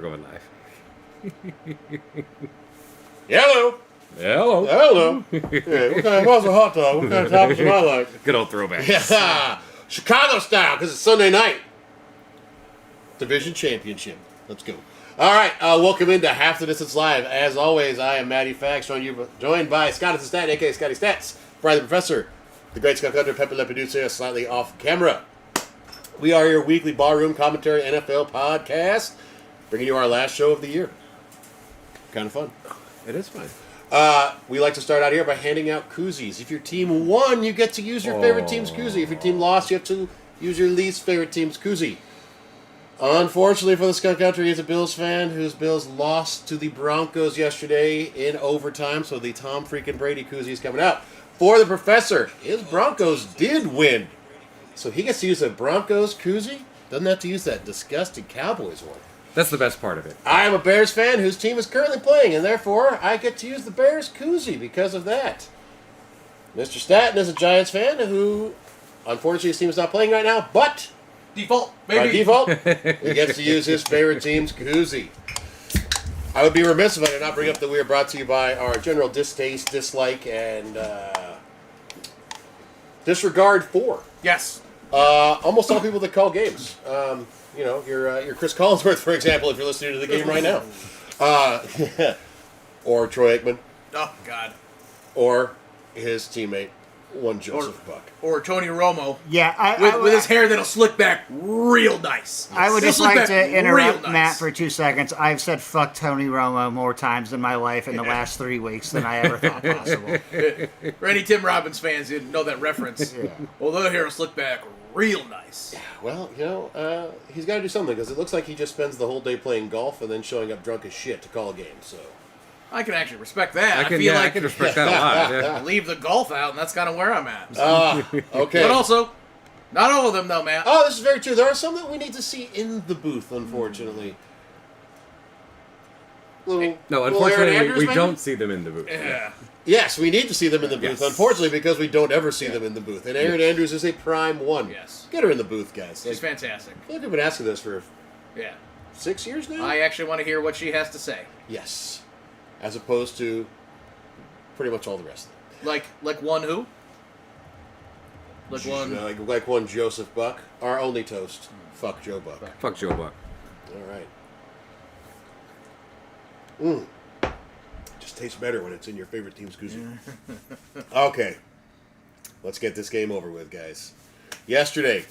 Going live. Hello. Hello. Hello. Hey, what kind of what's a hot dog? What kind of toppings am I like? Good old throwback. Yeah. Chicago style, because it's Sunday night. Division championship. Let's go. All right, welcome into Half the Distance Live. As always, I am Matty Fax, joined by Scott the Stat, a.k.a. Scotty Stats, Brian the Professor, the great Scott Hunter, Pepe Le Producer, slightly off camera. We are your weekly barroom commentary NFL podcast, bringing you our last show of the year. Kind of fun. It is fun. We like to start out here by handing out koozies. If your team won, you get to use your favorite team's koozie. If your team lost, you have to use your least favorite team's koozie. Unfortunately for the Skunk Country, he's a Bills fan whose Bills lost to the Broncos yesterday in overtime, so the Tom freaking Brady koozie is coming out. For the Professor, his Broncos did win, so he gets to use a Broncos koozie. Doesn't have to use that disgusting Cowboys one. That's the best part of it. I am a Bears fan whose team is currently playing, and therefore I get to use the Bears koozie because of that. Mr. Staten is a Giants fan who, unfortunately, his team is not playing right now, but Default, by baby. default, he gets to use his favorite team's koozie. I would be remiss if I did not bring up that we are brought to you by our general distaste, dislike, and disregard for Yes. almost all people that call games. You know, your Chris Collinsworth, for example, if you're listening to the game right now. Or Troy Aikman. Oh, God. Or his teammate, one Joseph Buck. Or Tony Romo. Yeah, With his hair that'll slick back real nice. I would It'll just slick like back to interrupt real nice. Matt for 2 seconds. I've said fuck Tony Romo more times in my life in the last 3 weeks than I ever thought possible. For any Tim Robbins fans who know that reference, Yeah. well, their hair will slick back real nice. Well, you know, he's got to do something because it looks like he just spends the whole day playing golf and then showing up drunk as shit to call a game. So I can actually respect that. I feel like I can respect that a lot. Yeah. leave the golf out, and that's kind of where I'm at. okay. But also, not all of them, though, Matt. Oh, this is very true. There are some that we need to see in the booth, unfortunately. No, Little Aaron unfortunately, Andrews, we maybe? don't see them in the booth. Yeah. Yes, we need to see them in the booth, Yes. unfortunately, because we don't ever see them in the booth. And Aaron Andrews is a prime one. Yes. Get her in the booth, guys. She's fantastic. I feel like we've been asking this for Yeah. 6 years now? I actually want to hear what she has to say. Yes. As opposed to pretty much all the rest of them. Like one who? Like one. Like one Joseph Buck. Our only toast. Fuck Joe Buck. Fuck Joe Buck. All right. Just tastes better when it's in your favorite team's koozie. Okay. Let's get this game over with, guys. Yesterday,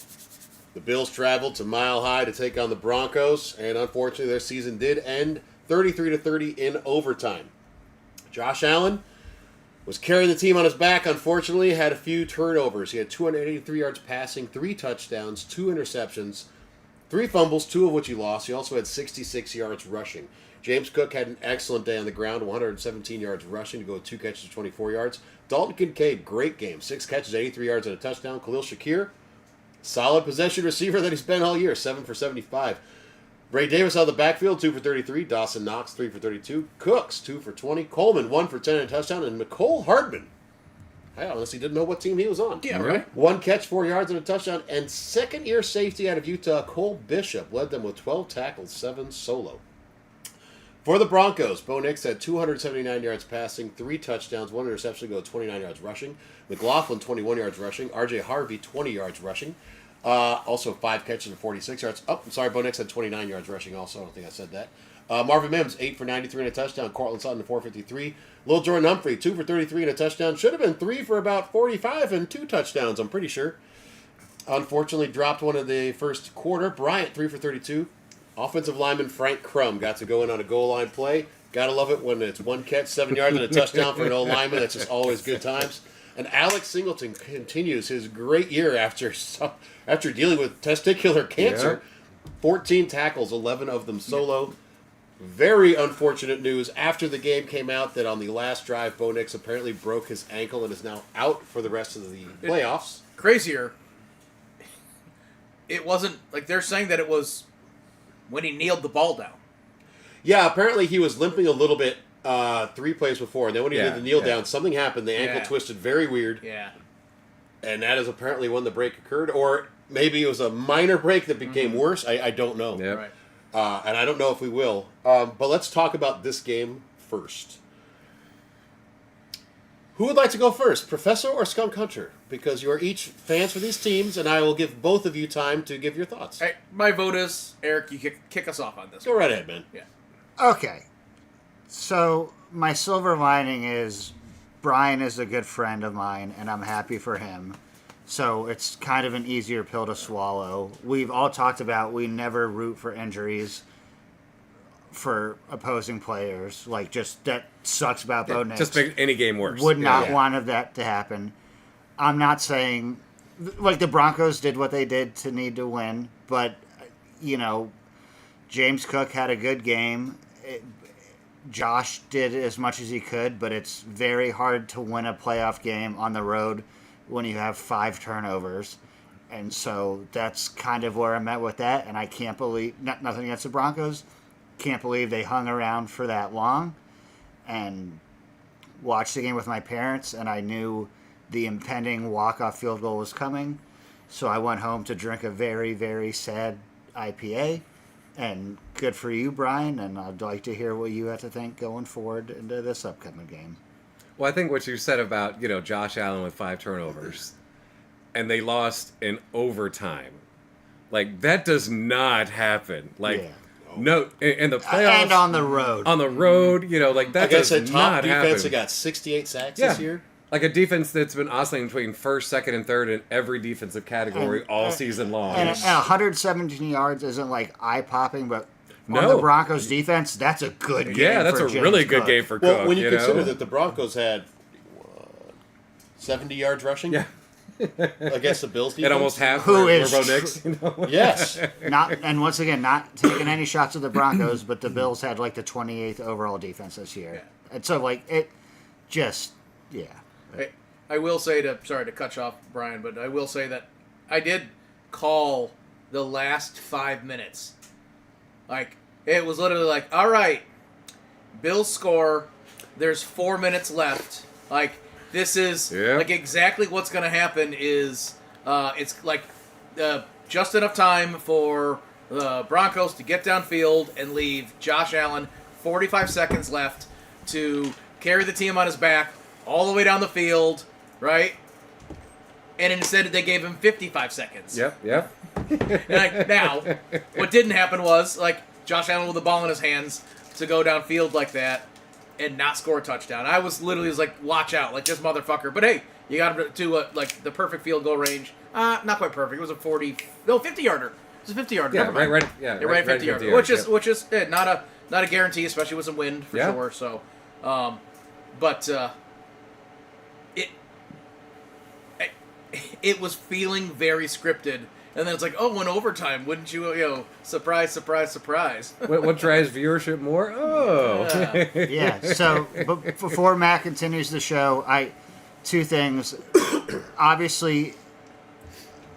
the Bills traveled to Mile High to take on the Broncos, and unfortunately their season did end 33-30 in overtime. Josh Allen was carrying the team on his back, unfortunately, had a few turnovers. He had 283 yards passing, 3 touchdowns, 2 interceptions, 3 fumbles, 2 of which he lost. He also had 66 yards rushing. James Cook had an excellent day on the ground, 117 yards rushing to go with 2 catches of 24 yards. Dalton Kincaid, great game, 6 catches, 83 yards and a touchdown. Khalil Shakir, solid possession receiver that he's been all year, 7 for 75. Ray Davis out of the backfield, 2 for 33. Dawson Knox, 3 for 32. Cooks, 2 for 20. Coleman, 1 for 10 and a touchdown. And Mecole Hardman, I honestly didn't know what team he was on. Yeah, right. 1 catch, 4 yards and a touchdown. And second-year safety out of Utah, Cole Bishop, led them with 12 tackles, 7 solo. For the Broncos, Bo Nix had 279 yards passing, 3 touchdowns, 1 interception to go 29 yards rushing. McLaughlin, 21 yards rushing. R.J. Harvey, 20 yards rushing. Also 5 catches and 46 yards. Oh, I'm sorry, Bo Nix had 29 yards rushing also. I don't think I said that. Marvin Mims, 8 for 93 and a touchdown. Cortland Sutton, 453. Lil Jordan Humphrey, 2 for 33 and a touchdown. Should have been 3 for about 45 and 2 touchdowns, I'm pretty sure. Unfortunately, dropped one in the first quarter. Bryant, 3 for 32. Offensive lineman Frank Crum got to go in on a goal line play. Gotta love it when it's 1 catch, 7 yards, and a touchdown for an old lineman. That's just always good times. And Alex Singleton continues his great year after dealing with testicular cancer. Yeah. 14 tackles, 11 of them solo. Very unfortunate news after the game came out that on the last drive, Bo Nix apparently broke his ankle and is now out for the rest of the playoffs. Crazier. It wasn't like they're saying that it was when he kneeled the ball down. Yeah, apparently he was limping a little bit 3 plays before, and then when he did the kneel down, something happened. The ankle twisted very weird. Yeah. And that is apparently when the break occurred, or maybe it was a minor break that became worse. I don't know. Yeah. Right. and I don't know if we will. But let's talk about this game first. Who would like to go first, Professor or Skunk Hunter? Because you are each fans for these teams, and I will give both of you time to give your thoughts. Hey, my vote is Eric. You kick us off on this. Go right ahead, man. Yeah. Okay. So my silver lining is Brian is a good friend of mine, and I'm happy for him. So it's kind of an easier pill to swallow. We've all talked about we never root for injuries for opposing players. Like, just that sucks about Bo Nix. Just make any game worse. Would not Yeah. want that to happen. I'm not saying, like, the Broncos did what they did to need to win, but, you know, James Cook had a good game. Josh did as much as he could, but it's very hard to win a playoff game on the road when you have 5 turnovers. And so that's kind of where I'm at with that, and I can't believe, nothing against the Broncos, can't believe they hung around for that long, and watched the game with my parents, and I knew the impending walk-off field goal was coming, so I went home to drink a very, very sad IPA, and good for you, Brian, and I'd like to hear what you have to think going forward into this upcoming game. Well, I think what you said about, Josh Allen with 5 turnovers, and they lost in overtime. Like, that does not happen. Like, Yeah. no, in the playoffs. And on the road. On the road, like, that Like I does said, top not defense happen. that got 68 sacks Yeah. this year. Like a defense that's been oscillating between first, second, and third in every defensive category all season long. And 117 yards isn't like eye-popping, but on No. the Broncos defense, that's a good game. Yeah, that's for a James really good Cook. game for Well, Cook. when you consider know? that the Broncos had 70 yards rushing Yeah. against the Bills defense. And almost half Who were is Bo tr- Nix. Yes. And once again, not taking any shots at the Broncos, but the Bills had like the 28th overall defense this year. Yeah. And so, like, it just, yeah. I will say sorry to cut you off, Brian, but I will say that I did call the last 5 minutes. Like, it was literally like, all right, Bills score, there's 4 minutes left. Like, this is, like, exactly what's going to happen is, it's like, just enough time for the Broncos to get downfield and leave Josh Allen 45 seconds left to carry the team on his back all the way down the field, right? And instead they gave him 55 seconds. Yep. And now, what didn't happen was, like, Josh Allen with the ball in his hands to go downfield like that and not score a touchdown. I was literally like, watch out, like, this motherfucker. But hey, you got him to like, the perfect field goal range. Not quite perfect. It was a 50-yarder. It was a 50-yarder. Yeah, Never mind. right, Right 50-yarder. Which is not a guarantee, especially with some wind, for sure. So, it was feeling very scripted. And then it's like, oh, in overtime, wouldn't you, surprise, surprise, surprise. What drives viewership more? Oh. Yeah, so but before Matt continues the show, two things. Obviously,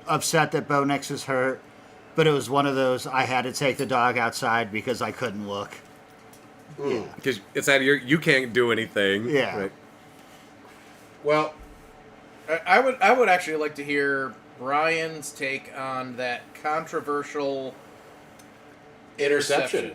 upset that Bo Nix was hurt, but it was one of those I had to take the dog outside because I couldn't look. Yeah. Because it's out of you can't do anything. Yeah. Right. Well, I would actually like to hear Brian's take on that controversial interception.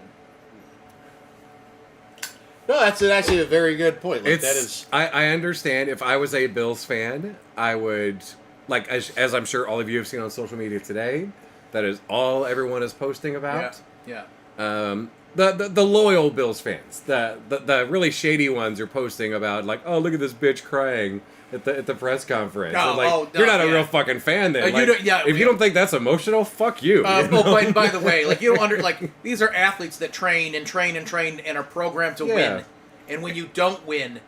No, that's actually a very good point. Like, that is. I understand. If I was a Bills fan, I would, like, as I'm sure all of you have seen on social media today, that is all everyone is posting about. Yeah. The loyal Bills fans, the really shady ones are posting about, like, oh, look at this bitch crying at the press conference. No, And, like, you're not a real fucking fan then. If you don't think that's emotional, fuck you. By the way, like, you don't these are athletes that train and are programmed to win. And when you don't win,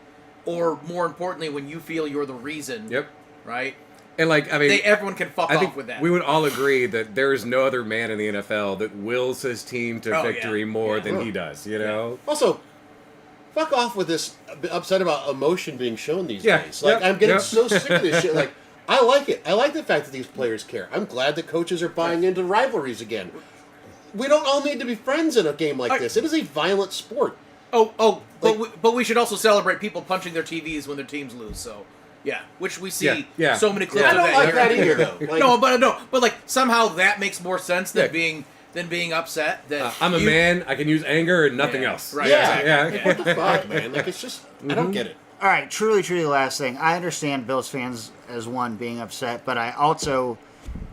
or more importantly, when you feel you're the reason, right? And, like, I mean, everyone can fuck off with that. We would all agree that there is no other man in the NFL that wills his team to victory more than he does, you know? Also, fuck off with this upset about emotion being shown these days. Like, I'm getting so sick of this shit. Like, I like it. I like the fact that these players care. I'm glad that coaches are buying into rivalries again. We don't all need to be friends in a game like this. It is a violent sport. But we should also celebrate people punching their TVs when their teams lose, so... Yeah, which we see so many clips I of don't that. like that either, though. Like, but like, somehow that makes more sense than being than being upset. That I'm a man. I can use anger and nothing Yeah, else. right. Yeah. Yeah. Like, what the fuck, man? Like, it's just, I don't get it. All right, truly, last thing. I understand Bills fans as one being upset, but I also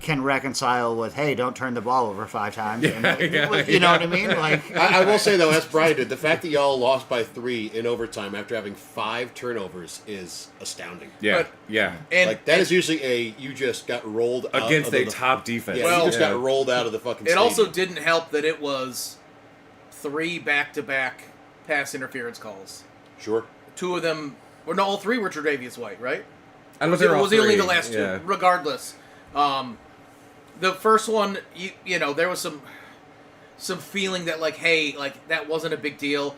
can reconcile with, hey, don't turn the ball over 5 times. You know what I mean? Like, I will say, though, as Brian did, the fact that y'all lost by 3 in overtime after having 5 turnovers is astounding. Yeah. But- Yeah. and Like, that is usually you just got rolled out Against of a the, top defense. Yeah, Well, you just got rolled out of the fucking it stadium. also didn't help that it was 3 back-to-back pass interference calls. Sure. 2 of them, or no, all 3 were Tre'Davious White, right? I don't know if Was they were all it only three. the last 2? Yeah. Regardless, the first one, you know, there was some feeling that like, hey, like that wasn't a big deal.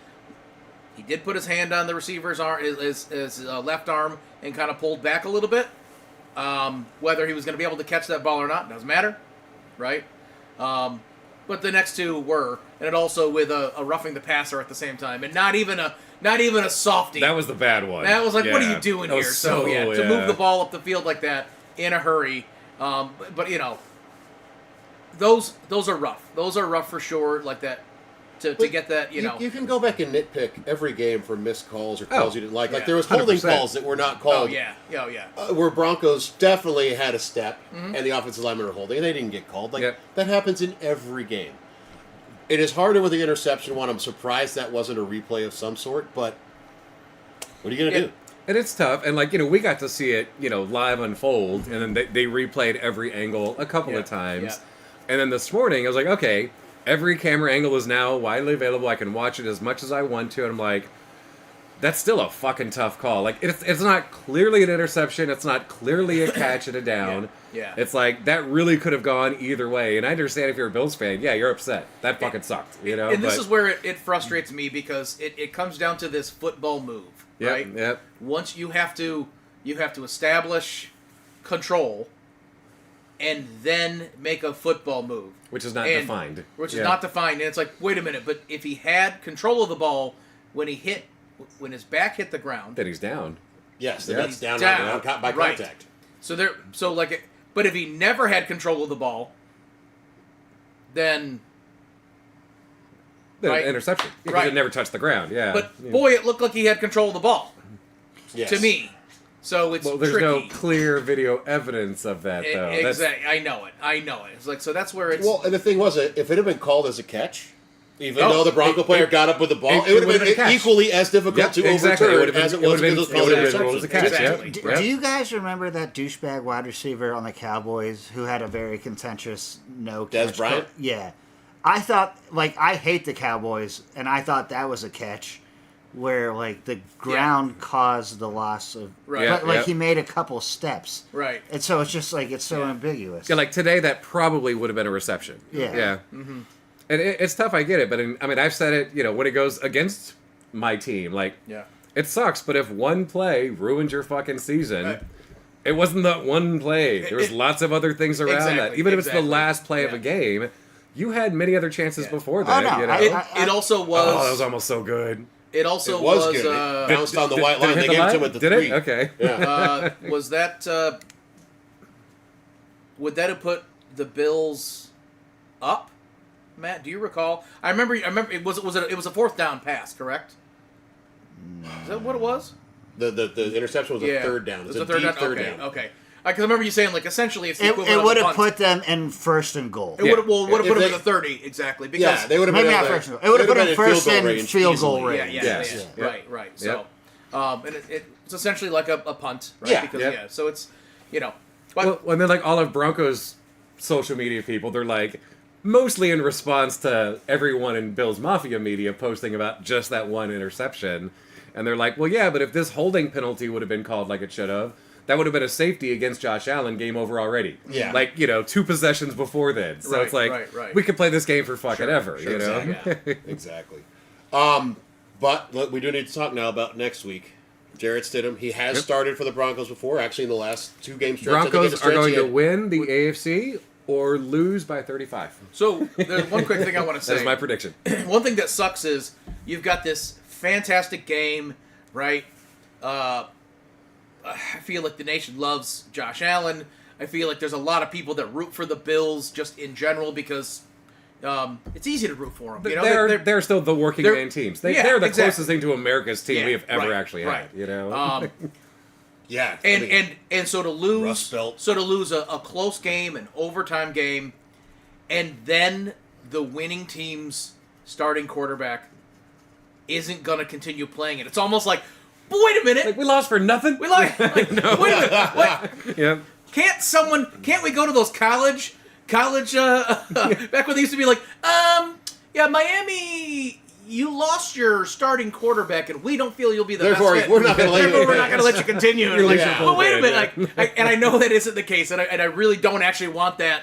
He did put his hand on the receiver's arm, his left arm, and kind of pulled back a little bit. Whether he was going to be able to catch that ball or not doesn't matter, right? But the next 2 were, and it also with a roughing the passer at the same time, and not even a softie. That was the bad one. That was like, what are Yeah. you doing That here? was So yeah, to move the ball up the field like that in a hurry. But you know, those are rough. Those are rough for sure. Like that to get that. You know, You can go back and nitpick every game for missed calls or calls you didn't like. Like, yeah. there was holding 100%. calls that were not oh called. yeah, Where Broncos definitely had a step, and the offensive linemen were holding, and they didn't get called. Like, Yep. that happens in every game. It is harder with the interception one. I'm surprised that wasn't a replay of some sort, but what are you going to Yeah. do? And it's tough. And, like, you know, we got to see it, you know, live unfold. And then they replayed every angle a couple Yeah. of times. Yeah. And then this morning, I was like, okay, every camera angle is now widely available. I can watch it as much as I want to. And I'm like, that's still a fucking tough call. Like, it's not clearly an interception. It's not clearly a catch and a down. Yeah. It's like, that really could have gone either way. And I understand if you're a Bills fan, yeah, you're upset. That fucking sucked, you know? And this But- is where it frustrates me because it comes down to this football move, Yep, right? yep. Once you have to establish control and then make a football move. Which is not And- defined. Which is Yeah. not defined. And it's like, wait a minute, but if he had control of the ball when his back hit the ground, Then he's down. Yes, Yeah. that's down, Down. by Right. contact. but if he never had control of the ball, then The Right. interception. Because Right. it never touched the ground, yeah. but Yeah. boy, it looked like he had control of the ball Yes. to me. So it's Well, there's tricky. no clear video evidence of that, though. That's- Exactly. I know it. It's like, so that's where it's. Well, and the thing was, if it had been called as a catch, even Oh, though the Bronco player got up with the ball, it it would would've have been a been catch. equally as difficult Yep, to exactly. It overturn would've been- as it it was would've been- because it it was would've an been rolled as a interception. catch, yeah. Exactly. Yep. do you guys remember that douchebag wide receiver on the Cowboys who had a very contentious no Des catch? Bryant? Yeah. I thought, like, I hate the Cowboys, and I thought that was a catch where, like, the ground caused the loss of. Right. Yeah, But, like, yeah. he made a couple steps. Right. And so it's just, like, it's so ambiguous. Yeah, like today, that probably would have been a reception. Yeah. Yeah. Mm-hmm. And it's tough, I get it. But, I mean, I've said it, you know, when it goes against my team, like, Yeah. it sucks. But if one play ruined your fucking season, Right. it wasn't that one play. There was It- lots of other things around that. Exactly, Even if it's the exactly. last play of Yeah. a game, you had many other chances Yeah. before Oh, that, no, you know? It also was. Oh, that was almost so good. It also It was was. good. It bounced on the white Did it line. hit They the gave it to line? him at the Did 3. it? Okay. Yeah. Was that? Would that have put the Bills up? Matt, do you recall? I remember. It was a 4th down pass, correct? Is that what it was? The interception was a third down. It It's was a a third deep down. third Okay, down. okay. I can remember you saying like essentially it's the It equivalent would of a have punt. put them in first and goal. It would have put If them in they- the 30 exactly because Yeah, they would have Maybe been not able to- first and goal. It would have put they them would've first been in range field goal easily. range. Yeah, Yes. right. Yep. So, and it's essentially like a punt, right? Yeah. Because Yep. so it's but Well, and then like all of Broncos' social media people, they're like mostly in response to everyone in Bill's Mafia media posting about just that one interception, and they're like, well, yeah, but if this holding penalty would have been called like it should have, that would have been a safety against Josh Allen. Game over already. Yeah. like 2 possessions before then. So Right, it's like right. we could play this game for fucking ever. Sure, you know. exactly. Exactly. But look, we do need to talk now about next week. Jarrett Stidham, he has Yep. started for the Broncos before, actually in the last 2 game stretch. I think in the Broncos are stretch going he to had- win the AFC or lose by 35. so there's one quick thing I want to say. That's my prediction. One thing that sucks is you've got this fantastic game, right? I feel like the nation loves Josh Allen. I feel like there's a lot of people that root for the Bills just in general because, it's easy to root for them. But You know, they're still the working they're- man teams. yeah, They're the exactly. closest thing to America's team Yeah, we have ever right, actually right. had. You know, Yeah. and so to lose, Rust Belt. a close game, an overtime game, and then the winning team's starting quarterback isn't gonna continue playing it. It's almost like, but wait a minute, like we lost for nothing. we like, wait a minute, what? Yeah. Can't we go to those college back when they used to be like, yeah, Miami, you lost your starting quarterback, and we don't feel you'll be the Therefore, best fit. we're not gonna let you- Therefore, we're not going to let you continue. And like, Yeah. but wait a Yeah. minute, and I know that isn't the case, and I really don't actually want that.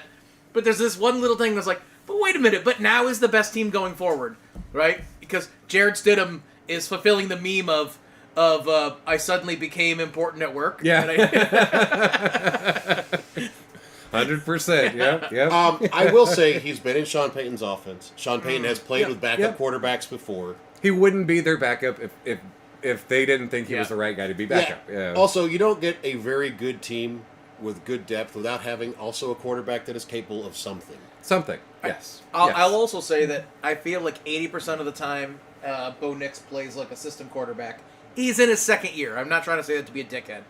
But there's this one little thing that's like, but wait a minute, but now is the best team going forward, right? Because Jared Stidham is fulfilling the meme of I suddenly became important at work. Yeah. And 100%. Yeah. I will say he's been in Sean Payton's offense. Sean Payton has played Yep, with backup yep. quarterbacks before. He wouldn't be their backup if they didn't think he was Yeah. the right guy to be backup. Yeah. Also, you don't get a very good team with good depth without having also a quarterback that is capable of something. Something. Yes. I'll, Yes. I'll also say that I feel like 80% of the time Bo Nix plays like a system quarterback. He's in his second year. I'm not trying to say that to be a dickhead.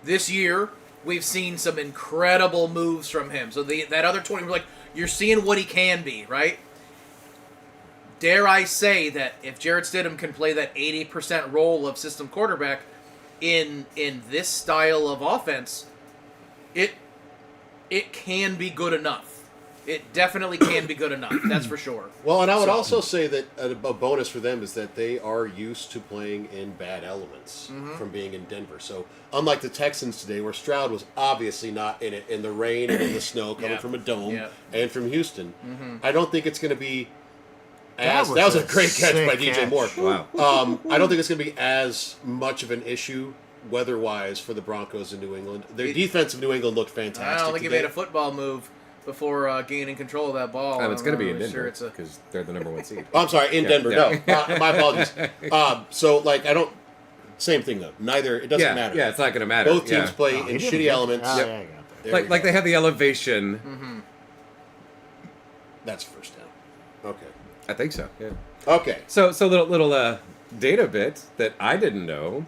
This year, we've seen some incredible moves from him. So that other 20, we're like, you're seeing what he can be, right? Dare I say that if Jared Stidham can play that 80% role of system quarterback in this style of offense, it can be good enough. It definitely can be good enough. That's for sure. Well, and I would also say that a bonus for them is that they are used to playing in bad elements from being in Denver. So unlike the Texans today, where Stroud was obviously not in it in the rain and in the snow coming Yeah. from a dome Yeah. and from Houston, I don't think it's going to be That as that was was a a great catch by sick DJ catch. Moore. Wow. I don't think it's going to be as much of an issue weather-wise for the Broncos in New England. Their defense of New England looked fantastic. I don't think he today. made a football move before gaining control of that ball. It's going to be in I'm Denver Sure, it's a because they're the number one seed. Oh, I'm sorry, in Denver. yeah. No, my apologies. So, like, I don't. Same thing though. Neither. It doesn't Yeah. matter. Yeah. It's not going to matter. Both teams Yeah. play Oh, he in didn't shitty get- elements. Oh, Yep. yeah, I got that. There Like we they go. have the elevation. That's first down. Okay. I think so. Yeah. Okay. So little data bit that I didn't know.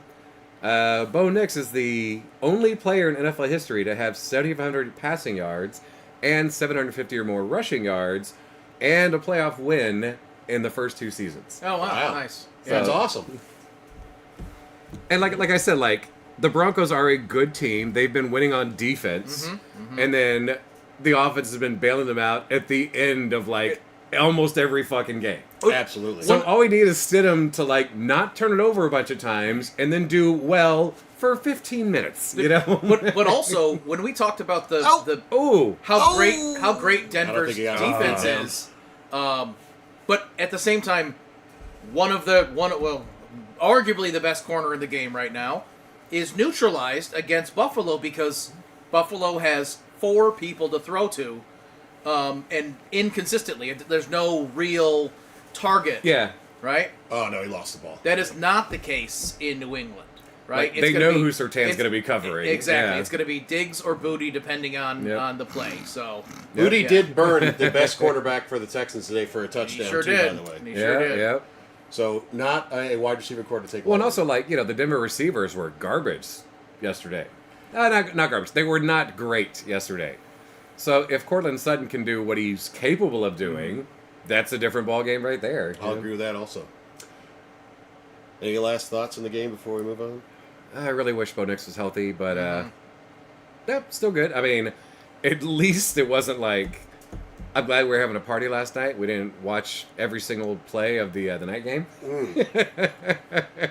Bo Nix is the only player in NFL history to have 7,500 passing yards and 750 or more rushing yards, and a playoff win in the first two seasons. Oh, wow. Wow. Nice. That's So- awesome. And like I said, like the Broncos are a good team. They've been winning on defense, and then the offense has been bailing them out at the end of like almost every fucking game. Absolutely. So all we need is Stidham to like not turn it over a bunch of times and then do well for 15 minutes. You know. But also, when we talked about the Oh. how great Denver's think he got defense it. is, but at the same time, arguably the best corner in the game right now is neutralized against Buffalo because Buffalo has 4 people to throw to, and inconsistently. There's no real target. Yeah. Right. Oh no, he lost the ball. That is not the case in New England. Right. Like, they gonna know be- who Surtain's it's- going to be covering. Exactly. Yeah. It's going to be Diggs or Booty depending on Yep. the play. So Moody Yeah. did burn the best quarterback for the Texans today for a he touchdown sure too. did. By the way, He Yeah. sure did. Yeah. so not a wide receiver core to take. Well, and long. also like the Denver receivers were garbage yesterday. Not garbage. They were not great yesterday. So if Cortland Sutton can do what he's capable of doing, that's a different ball game right there. I'll agree with that also. Any last thoughts on the game before we move on? I really wish Bo Nix was healthy, but yep, still good. I mean, at least it wasn't like. I'm glad we were having a party last night. We didn't watch every single play of the night game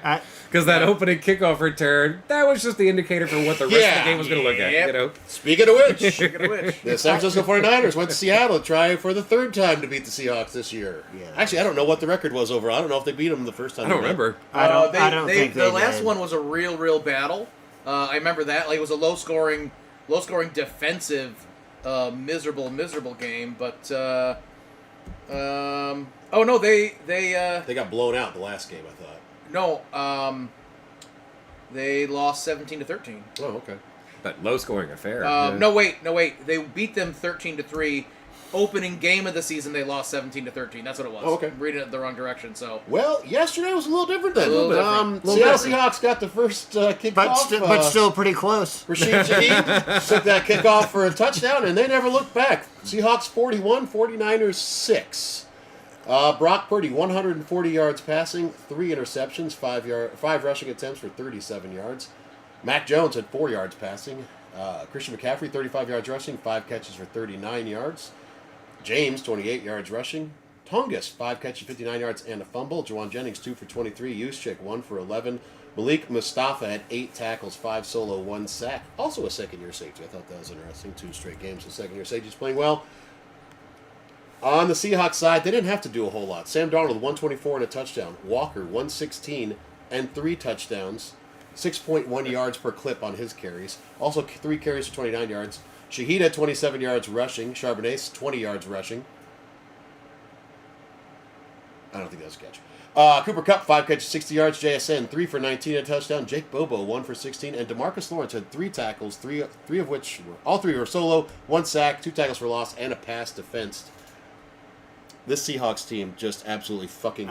I- because that opening kickoff return that was just the indicator for what the rest of Yeah. the game was going to look at. Yep. You know, Speaking of which, Speaking of which, the San Francisco 49ers went to Seattle to try for the third time to beat the Seahawks this year. Yeah. Actually, I don't know what the record was overall. I don't know if they beat them the first time. I don't they met. remember. I don't think the they last did. one was a real battle. I remember that. Like it was a low scoring defensive, miserable game. But oh no, they They got blown out the last game, I thought. no they lost 17-13. Oh, okay. That low scoring affair. No wait, they beat them 13-3. opening game of the season, they lost 17-13. That's what it was. Oh, okay. I'm reading it the wrong direction. So Well, yesterday was a little different then. A little different. Seattle Seahawks got the first kickoff. But still pretty close. Rashid Shaheed took that kickoff for a touchdown, and they never looked back. Seahawks 41, 49ers 6. Brock Purdy, 140 yards passing, 3 interceptions, 5 rushing attempts for 37 yards. Mac Jones had 4 yards passing. Christian McCaffrey, 35 yards rushing, 5 catches for 39 yards. James, 28 yards rushing. Tongus, 5 catches, 59 yards, and a fumble. Juwan Jennings, 2 for 23. Juszczyk, 1 for 11. Malik Mustafa had 8 tackles, 5 solo, 1 sack. Also a second-year safety. I thought that was interesting. 2 straight games. The second-year safety's playing well. On the Seahawks side, they didn't have to do a whole lot. Sam Darnold, 124 and a touchdown. Walker, 116 and 3 touchdowns. 6.1 yards per clip on his carries. Also 3 carries for 29 yards. Shaheed had 27 yards rushing. Charbonnet, 20 yards rushing. I don't think that was a catch. Cooper Kupp, 5 catches, 60 yards. JSN, 3 for 19 and a touchdown. Jake Bobo, 1 for 16. And DeMarcus Lawrence had 3 tackles, three of which all 3 were solo, 1 sack, 2 tackles for loss, and a pass defensed. This Seahawks team just absolutely fucking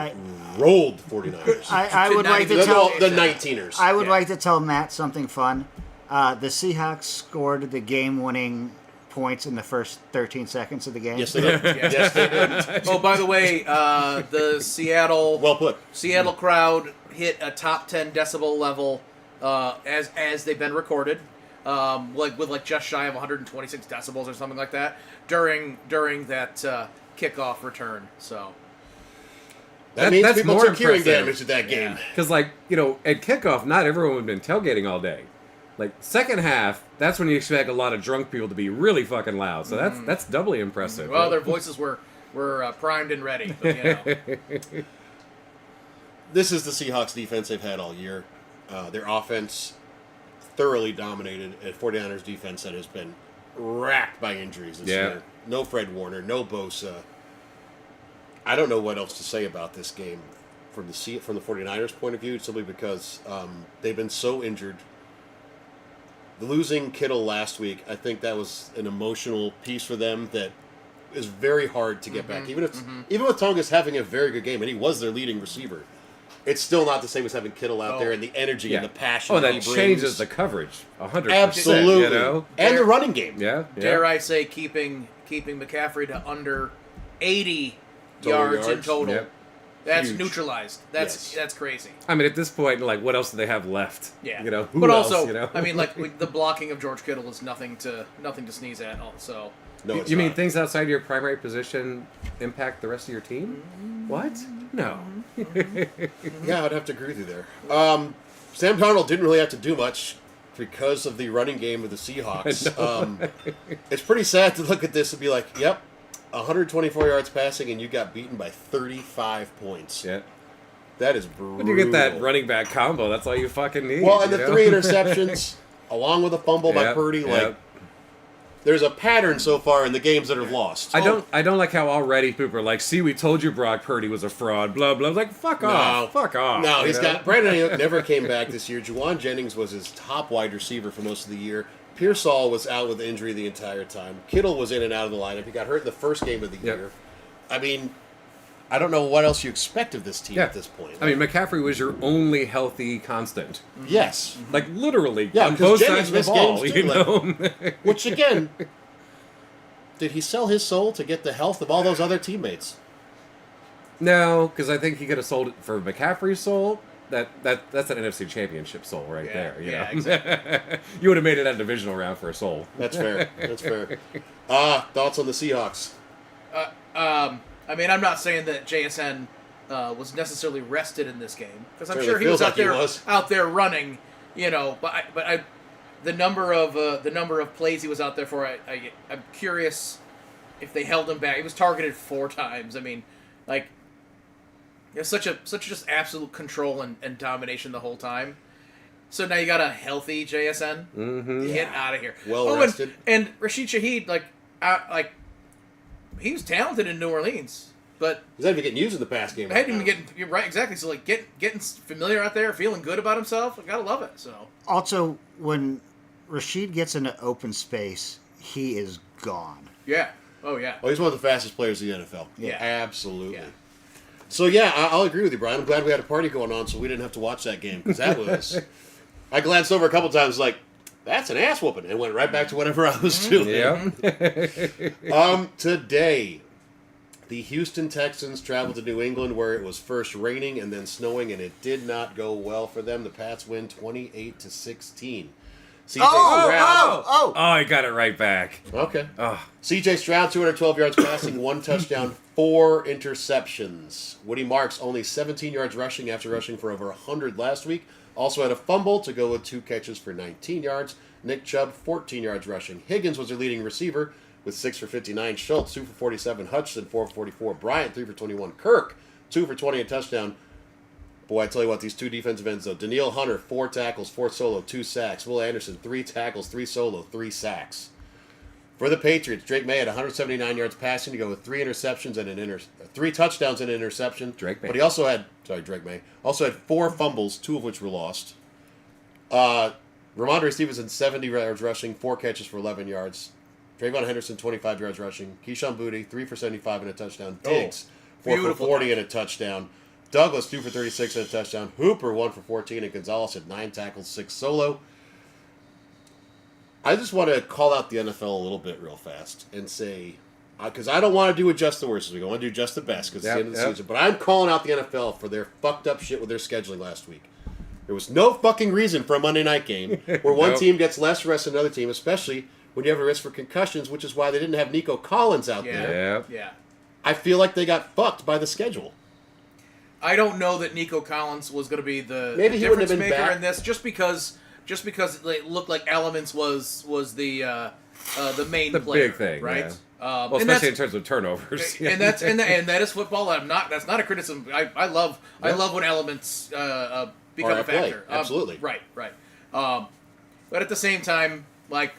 rolled the 49ers. I would like to tell the 19ers. I would like to tell Matt something fun. The Seahawks scored the game-winning points in the first 13 seconds of the game. Yes, they did. Yes, they did. oh, by the way, the Seattle Well put. Seattle crowd hit a top 10 decibel level as they've been recorded, with just shy of 126 decibels or something like that during that kickoff return. So that means that's people more took hearing impressive. damage at that game. Because, at kickoff, not everyone would have been tailgating all day. Second half, that's when you expect a lot of drunk people to be really fucking loud. So that's doubly impressive. Well, their voices were primed and ready. But, This is the Seahawks defense they've had all year. Their offense thoroughly dominated a 49ers defense that has been racked by injuries this year. No Fred Warner, no Bosa. I don't know what else to say about this game from the 49ers point of view, simply because they've been so injured. Losing Kittle last week, I think that was an emotional piece for them that is very hard to get back. Even with Tongus having a very good game, and he was their leading receiver, it's still not the same as having Kittle out there and the energy and the passion. that changes the coverage 100%. Absolutely, you know? And the running game. Yeah. Dare I say, keeping McCaffrey to under 80 yards in total. Yep. That's Huge. neutralized. That's crazy. I mean, at this point, what else do they have left? Yeah. Who but else, also, I mean, the blocking of George Kittle is nothing to sneeze at. Also, No, it's you mean not. things outside your primary position impact the rest of your team? What? No. Yeah, I'd have to agree with you there. Sam Darnold didn't really have to do much because of the running game of the Seahawks. It's pretty sad to look at this and be like, yep, 124 yards passing, and you got beaten by 35 points. Yeah. That is brutal. When you get that running back combo, that's all you fucking need. Well, and the 3 interceptions, along with a fumble by Purdy, there's a pattern so far in the games that have lost. I don't like how already people are like, see, we told you Brock Purdy was a fraud, blah, blah. Like, fuck off. No, he's got... Brandon Ayuk never came back this year. Juwan Jennings was his top wide receiver for most of the year. Pearsall was out with injury the entire time. Kittle was in and out of the lineup. He got hurt in the first game of the year. I mean, I don't know what else you expect of this team at this point. I mean, McCaffrey was your only healthy constant. Yes. Literally, Yeah, on because both Jennings sides of the missed ball, games you too, know? Which, again, did he sell his soul to get the health of all those other teammates? No, because I think he could have sold it for McCaffrey's soul. That's an NFC Championship soul right there. You know? Exactly. You would have made it that divisional round for a soul. That's fair. That's fair. Thoughts on the Seahawks? I mean, I'm not saying that JSN was necessarily rested in this game, because I'm Certainly sure he was feels out like he there was. out there running. But the number of plays he was out there for, I'm curious if they held him back. He was targeted 4 times. I mean, such just absolute control and domination the whole time. So now you got a healthy JSN. Mm-hmm. Get out of here. Well rested. And Rashid Shaheed, he was talented in New Orleans, but He's not even getting used in the pass game. I hadn't even getting. You're right, exactly. So getting familiar out there, feeling good about himself. I gotta love it. So Also, when Rashid gets into open space, he is gone. yeah. Oh yeah. Oh, he's one of the fastest players in the NFL. Yeah. Absolutely. Yeah. So, yeah, I'll agree with you, Brian. I'm glad we had a party going on so we didn't have to watch that game because that was... I glanced over a couple times like, that's an ass whooping, and went right back to whatever I was doing. Yeah. Today, the Houston Texans traveled to New England where it was first raining and then snowing, and it did not go well for them. The Pats win 28-16. CJ Stroud. Oh, I got it right back. Okay. Oh, CJ Stroud, 212 yards passing, 1 touchdown, 4 interceptions. Woody Marks, only 17 yards rushing after rushing for over 100 last week. Also had a fumble to go with 2 catches for 19 yards. Nick Chubb, 14 yards rushing. Higgins was their leading receiver with 6 for 59. Schultz, 2 for 47. Hutchinson, 4 for 44. Bryant, 3 for 21. Kirk, 2 for 20, a touchdown. Boy, I tell you what, these 2 defensive ends, though. Daniil Hunter, 4 tackles, 4 solo, 2 sacks. Will Anderson, 3 tackles, 3 solo, 3 sacks. For the Patriots, Drake May had 179 yards passing to go with 3 interceptions and 3 touchdowns and an interception. Drake May. But he also had, Drake May, also had 4 fumbles, 2 of which were lost. Ramondre Stevenson, 70 yards rushing, 4 catches for 11 yards. Trayvon Henderson, 25 yards rushing. Keyshawn Booty, 3 for 75 and a touchdown. Diggs, 4 for 40 and a touchdown. Douglas, 2 for 36 and a touchdown. Hooper, 1 for 14, and Gonzalez had 9 tackles, 6 solo. I just want to call out the NFL a little bit real fast and say, because I don't want to do it just the worst this week. I want to do just the best because it's the end of the season. But I'm calling out the NFL for their fucked up shit with their scheduling last week. There was no fucking reason for a Monday night game where one team gets less rest than another team, especially when you have a risk for concussions, which is why they didn't have Nico Collins out there. Yeah. I feel like they got fucked by the schedule. I don't know that Nico Collins was going to be the Maybe he wouldn't difference have been maker back. in this, just because it looked like Elements was the main the player, big thing, right? yeah. And Well, especially that's- in terms of turnovers. and that is football. That's not a criticism. I love when elements become Are a at play. factor. Absolutely. Right. But at the same time, like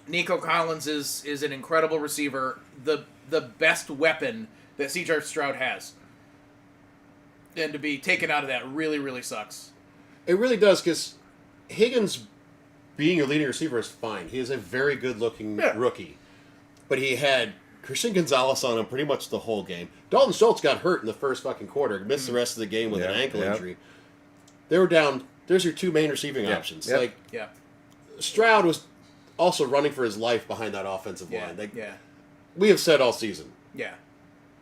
Nico Collins is an incredible receiver, the best weapon that C.J. Stroud has, and to be taken out of that really, really sucks. It really does, because Higgins being your leading receiver is fine. He is a very good-looking rookie. But he had Christian Gonzalez on him pretty much the whole game. Dalton Schultz got hurt in the first fucking quarter, missed the rest of the game with an ankle injury. They were down. There's your 2 main receiving options. Like Stroud was also running for his life behind that offensive line. We have said all season,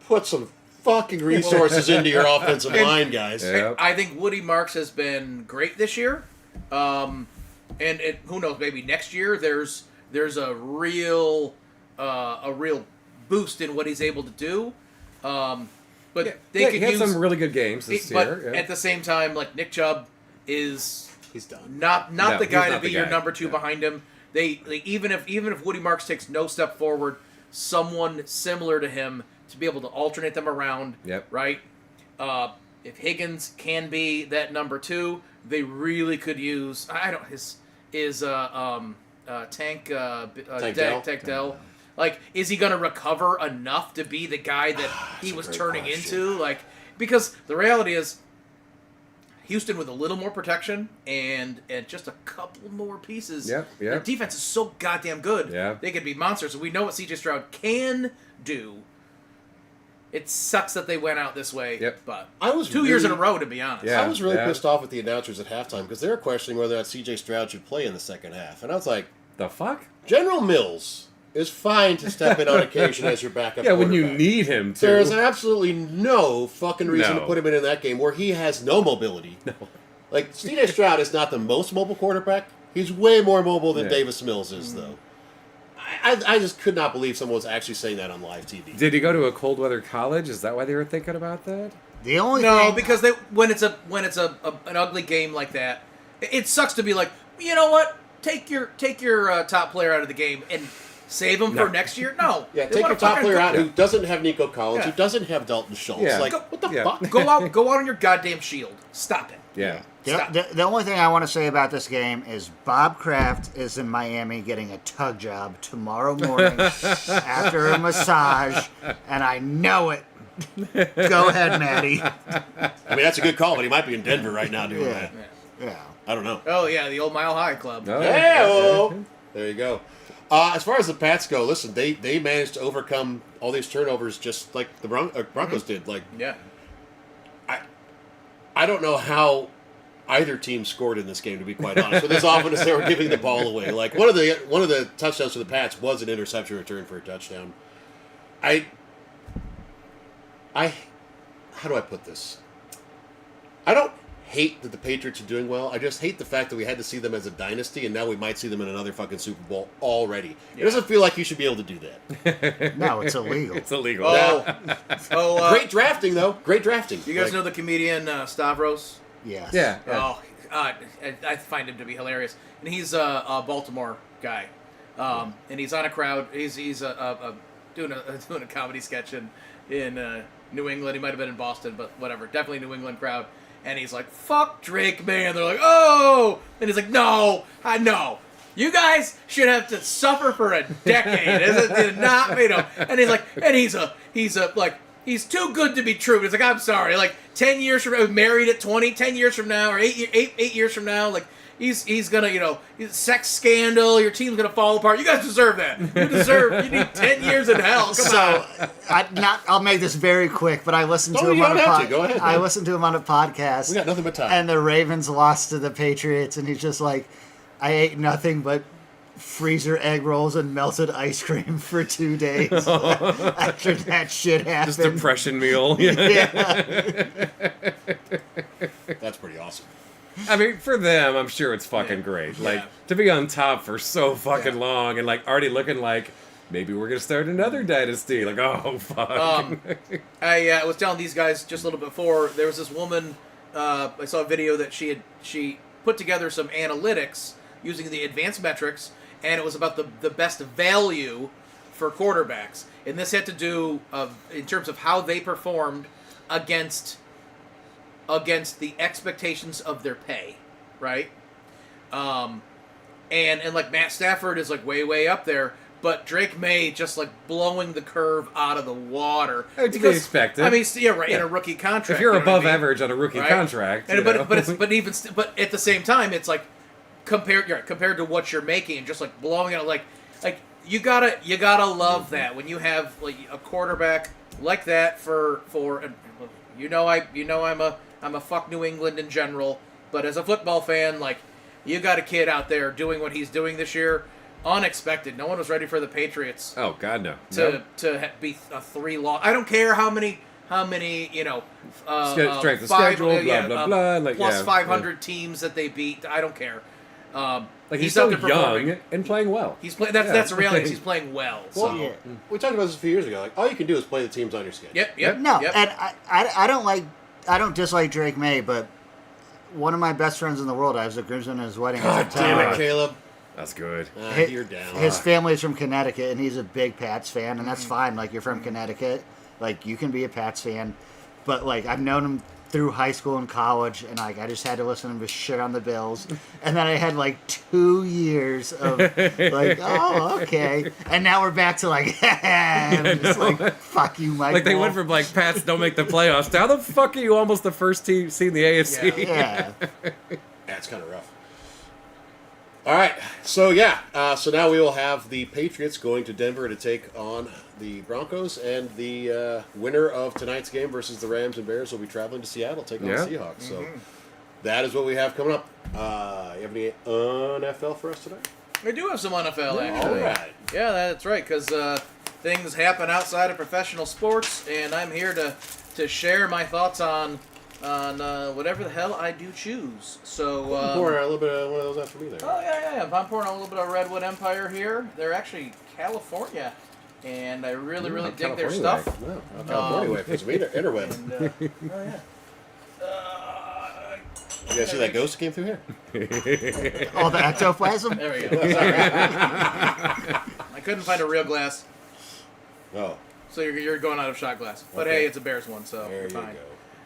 put some fucking resources into your offensive line, guys. I think Woody Marks has been great this year. And who knows, maybe next year there's a real boost in what he's able to do. But they could he had use some really good games this year. But at the same time, like Nick Chubb is He's done. not No, the he's guy not to be the your guy. number 2 behind him. They even if Woody Marks takes no step forward, someone similar to him to be able to alternate them around. Right. If Higgins can be that number 2, they really could use. Tank Dell. Like, is he going to recover enough to be the guy that he was turning into? Like, because the reality is, Houston with a little more protection and just a couple more pieces. Their defense is so goddamn good. They could be monsters. And we know what C.J. Stroud can do. It sucks that they went out this way. But I was 2 years in a row, to be honest. I was really pissed off with the announcers at halftime because they were questioning whether or not C.J. Stroud should play in the second half. And I was like, the fuck? General Mills is fine to step in on occasion as your backup when you quarterback. need him to. There is absolutely no fucking reason to put him in that game where he has no mobility. No. Like, C.J. Stroud is not the most mobile quarterback. He's way more mobile than Davis Mills is, though. I just could not believe someone was actually saying that on live TV. Did he go to a cold weather college? Is that why they were thinking about that? The only No, thing, because when it's an ugly game like that, it sucks to be like, you know what? Take your top player out of the game and save him for next year. No, Yeah, They take wanna your top fucking player go- out who doesn't have Nico Collins, Yeah. who doesn't have Dalton Schultz. Yeah. Like, what the fuck? Go out on your goddamn shield. Stop it. Yeah. Stop. the only thing I want to say about this game is Bob Kraft is in Miami getting a tug job tomorrow morning after a massage, and I know it. Go ahead, Maddie. I mean, that's a good call, but he might be in Denver right now doing that. Yeah. I don't know. Oh yeah, the old Mile High Club. Oh, Hey-o! There you go. As far as the Pats go, listen, they managed to overcome all these turnovers just like the Broncos did. Like, Yeah. I don't know how either team scored in this game, to be quite honest. But as often as they were giving the ball away, like one of the touchdowns for the Pats was an interception return for a touchdown. I how do I put this? I don't hate that the Patriots are doing well. I just hate the fact that we had to see them as a dynasty, and now we might see them in another fucking Super Bowl already. It doesn't feel like you should be able to do that. No, it's illegal. It's illegal. Great drafting, though. Great drafting. You guys know the comedian Stavros? Yes. Yeah. Oh, I find him to be hilarious, and he's a Baltimore guy, and he's on a crowd. He's doing a comedy sketch in New England. He might have been in Boston, but whatever. Definitely New England crowd. And he's like, "Fuck Drake May," and they're like, "Oh!" And he's like, "No, I know. You guys should have to suffer for a decade. It not made him." And he's like, he's too good to be true. He's like, "I'm sorry. Like 10 years from now, married at 20, 10 years from now, or eight years from now, like he's gonna, sex scandal. Your team's gonna fall apart. You guys deserve that. You need 10 years in hell. Come on." I'll make this very quick, but I listened to Oh, him you on don't a have to. Go ahead, I man. listened to him on a podcast. We got nothing but time. And the Ravens lost to the Patriots, and he's just like, "I ate nothing but freezer egg rolls and melted ice cream for 2 days after that shit happened." Just depression meal. Yeah. That's pretty awesome. I mean, for them, I'm sure it's fucking great. Like, to be on top for so fucking long and, like, already looking like maybe we're going to start another dynasty. Like, oh, fuck. I was telling these guys just a little bit before, there was this woman, I saw a video that she put together some analytics using the advanced metrics, and it was about the best value for quarterbacks. And this had to do in terms of how they performed against the expectations of their pay, right? And like Matt Stafford is like way up there, but Drake May just like blowing the curve out of the water. To be expected. I mean, in a rookie contract. If you're you know what I above mean? average on a rookie Right? contract, And, but at the same time, it's like compared to what you're making, just like blowing it like you gotta love that when you have like a quarterback like that for I'm a fuck New England in general, but as a football fan, like you got a kid out there doing what he's doing this year, unexpected. No one was ready for the Patriots. Oh God, no. To be a 3-loss. I don't care how many Strength of five- schedule, blah blah. Like plus yeah, 500 teams that they beat. I don't care. Like he's out so there performing. young and playing well. He's playing. That's the reality. Is he's playing well. Well, So. we talked about this a few years ago. Like, all you can do is play the teams on your schedule. Yep. No, Yep. and I don't dislike Drake May, but one of my best friends in the world, I was at Grimson's wedding. God damn it, Caleb. That's good. You're down. His family's from Connecticut, and he's a big Pats fan, and that's fine. Like, you're from Connecticut, like, you can be a Pats fan, but like, I've known him through high school and college, and like, I just had to listen to him shit on the Bills, and then I had like 2 years of like, oh, okay, and now we're back to like, I'm just like, fuck you, Mike. Like they Wolf. went from like Pats don't make the playoffs to how the fuck are you almost the first team seen the AFC? Yeah. That's kind of rough. All right, so so now we will have the Patriots going to Denver to take on the Broncos, and the winner of tonight's game versus the Rams and Bears will be traveling to Seattle to take on the Seahawks. So that is what we have coming up. You have any NFL for us today? We do have some NFL actually. All right. Yeah, that's right. Because things happen outside of professional sports, and I'm here to share my thoughts on whatever the hell I do choose. So Pour a little bit of one of those out for me there. Oh yeah. I'm pouring a little bit of Redwood Empire here. They're actually California, and I really dig their California stuff. No, California way for some interweb. And, oh yeah. You guys see that ghost that came through here? All the ectoplasm? There we go. Sorry. I couldn't find a real glass, Oh, so you're going out of shot glass. But Okay. hey, it's a Bears one, so there you're you fine.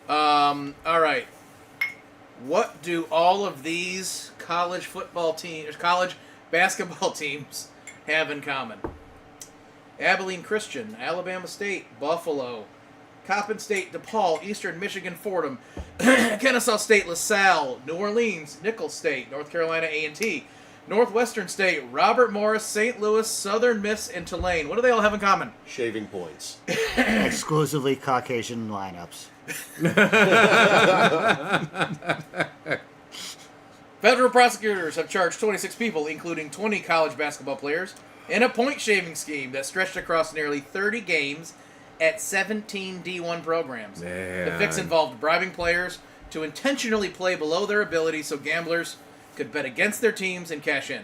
go. All right. What do all of these college football teams, college basketball teams, have in common? Abilene Christian, Alabama State, Buffalo, Coppin State, DePaul, Eastern Michigan, Fordham, Kennesaw State, LaSalle, New Orleans, Nicholls State, North Carolina A&T, Northwestern State, Robert Morris, St. Louis, Southern Miss, and Tulane. What do they all have in common? Shaving points. Exclusively Caucasian lineups. Federal prosecutors have charged 26 people, including 20 college basketball players, in a point-shaving scheme that stretched across nearly 30 games at 17 D1 programs. Man. The fix involved bribing players to intentionally play below their ability so gamblers could bet against their teams and cash in.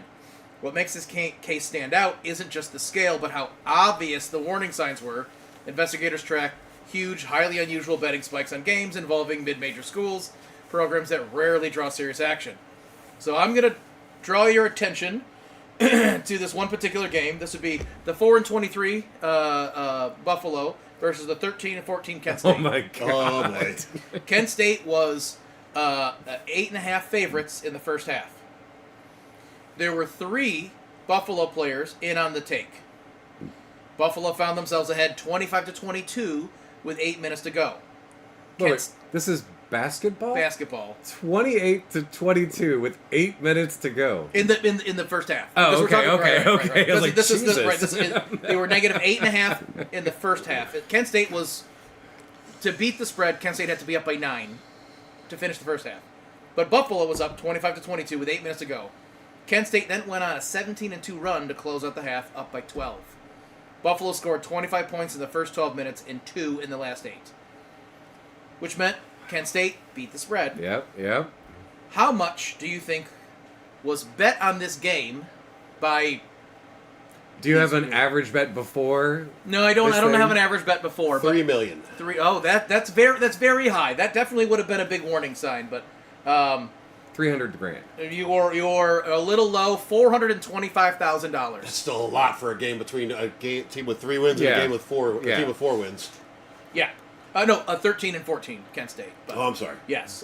What makes this case stand out isn't just the scale, but how obvious the warning signs were. Investigators tracked huge, highly unusual betting spikes on games involving mid-major schools, programs that rarely draw serious action. So I'm going to draw your attention to this one particular game. This would be the 4-23 Buffalo versus the 13-14 Kent State. Oh my god. Oh, boy. Kent State was 8.5 favorites in the first half. There were 3 Buffalo players in on the take. Buffalo found themselves ahead 25-22 with 8 minutes to go. Wait, this is basketball? Basketball 28-22 with 8 minutes to go. in the first half. Oh, Because we're okay. I was Because like, this is Jesus. they were negative 8.5 in the first half. Kent State was, to beat the spread, Kent State had to be up by 9 to finish the first half. But Buffalo was up 25-22 with 8 minutes to go. Kent State then went on a 17-2 run to close out the half, up by 12. Buffalo scored 25 points in the first 12 minutes and 2 in the last 8. Which meant Kent State beat the spread. Yep. How much do you think was bet on this game by... Do you have an average bet before? No, I don't. this I don't thing? have an average bet before. But $3 million. 3. Oh, that's very high. That definitely would have been a big warning sign. But $300,000. you're a little low. $425,000. That's still a lot for a game between a team with 3 wins and Yeah. a game with 4. Yeah. A team with 4 wins. Yeah. No, 13-14 Kent State. But, Oh, I'm sorry. yes.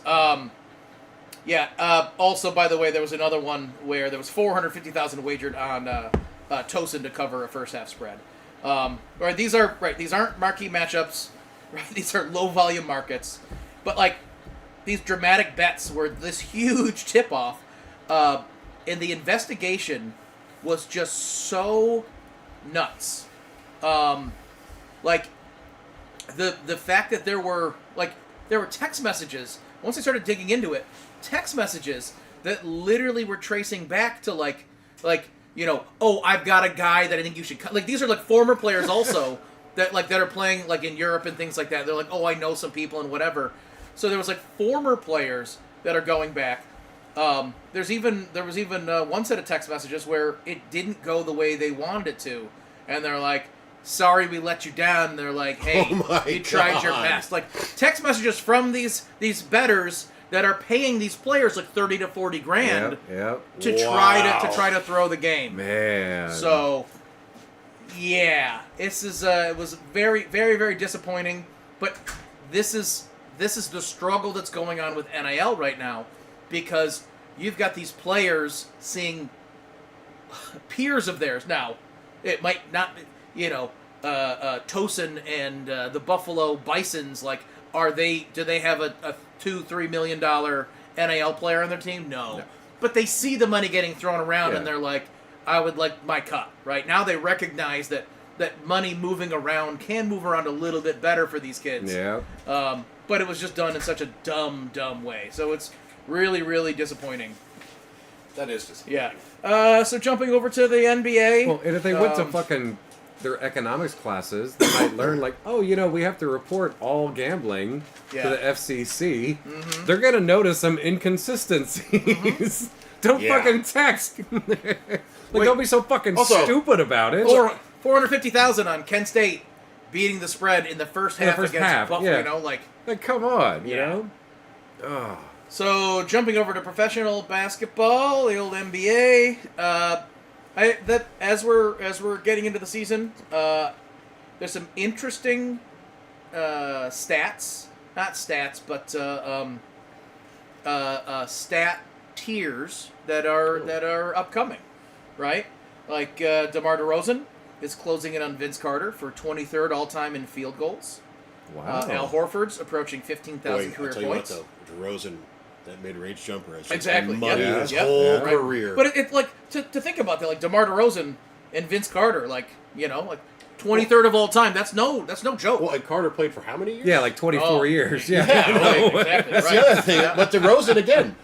Also, by the way, there was another one where there was $450,000 wagered on Tosin to cover a first half spread. Right, these aren't marquee matchups. Right, these are low volume markets, but like these dramatic bets were this huge tip off, and the investigation was just so nuts. Like the fact that there were text messages once I started digging into it, text messages that literally were tracing back to like oh, I've got a guy that I think you should cut. Like these are like former players also that are playing like in Europe and things like that. They're like, oh, I know some people and whatever. So there was like former players that are going back. There was even one set of text messages where it didn't go the way they wanted it to, and they're like, sorry we let you down. And they're like, hey, you tried your best. Like text messages from these bettors that are paying these players like $30 to $40,000 Yep. to try to throw the game. Man. So yeah, this is it was very, very, very disappointing. But this is the struggle that's going on with NIL right now, because you've got these players seeing peers of theirs. Now, it might not, Tosin and the Buffalo Bisons, like, do they have a $2-3 million NIL player on their team? No. But they see the money getting thrown around, and they're like, I would like my cut. Right now, they recognize that money moving around can move around a little bit better for these kids. Yeah. But it was just done in such a dumb way. So it's really, really disappointing. That is disappointing. Yeah. So jumping over to the NBA. Well, and if they went to fucking their economics classes, they might learn like, oh, we have to report all gambling to the FCC. Mm-hmm. They're gonna notice some inconsistencies. Mm-hmm. Don't fucking text. Don't be so fucking stupid about it. Or $450,000 on Kent State beating the spread in the first half against Buffalo. Like, come on, you know. Oh. So jumping over to professional basketball, the old NBA. As we're getting into the season, there's some interesting stats, not stats, but stat tiers that are upcoming, right? Like DeMar DeRozan is closing in on Vince Carter for 23rd all-time in field goals. Wow. Al Horford's approaching 15,000 career I'll tell points. you what, though, DeRozan That mid-range jumper has Exactly. money Yep. his Yep. whole Right. career. But it like to think about that, like DeMar DeRozan and Vince Carter, like 23rd of all time. That's no joke. Well, and Carter played for how many years? Yeah, like 24 years. Yeah. Right, exactly. That's right. the other thing. But DeRozan, again,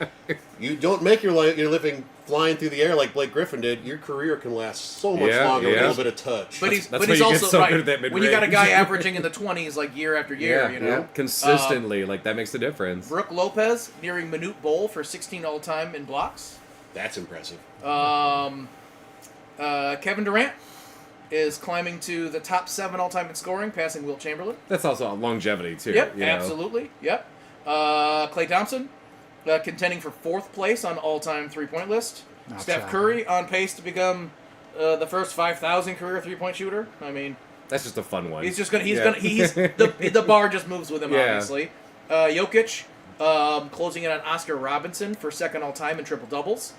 you don't make your living flying through the air like Blake Griffin did. Your career can last so much longer with a little bit of touch. But he's That's but why he's you get also so right. good at that When you got a mid-range. guy averaging in the 20s like year after year, consistently, like that makes a difference. Brooke Lopez nearing Manute Bol for 16 all-time in blocks. That's impressive. Kevin Durant is climbing to the top 7 all-time in scoring, passing Wilt Chamberlain. That's also longevity too. Yep, you know? absolutely. Yep. Klay Thompson contending for 4th place on all-time three-point list. Not Steph shocking. Curry on pace to become the first 5,000 career three-point shooter. I mean, That's just a fun one. he's just gonna. He's Yeah. gonna. He's the bar just moves with him. Yeah. Obviously, Jokic closing in on Oscar Robinson for 2nd all-time in triple doubles.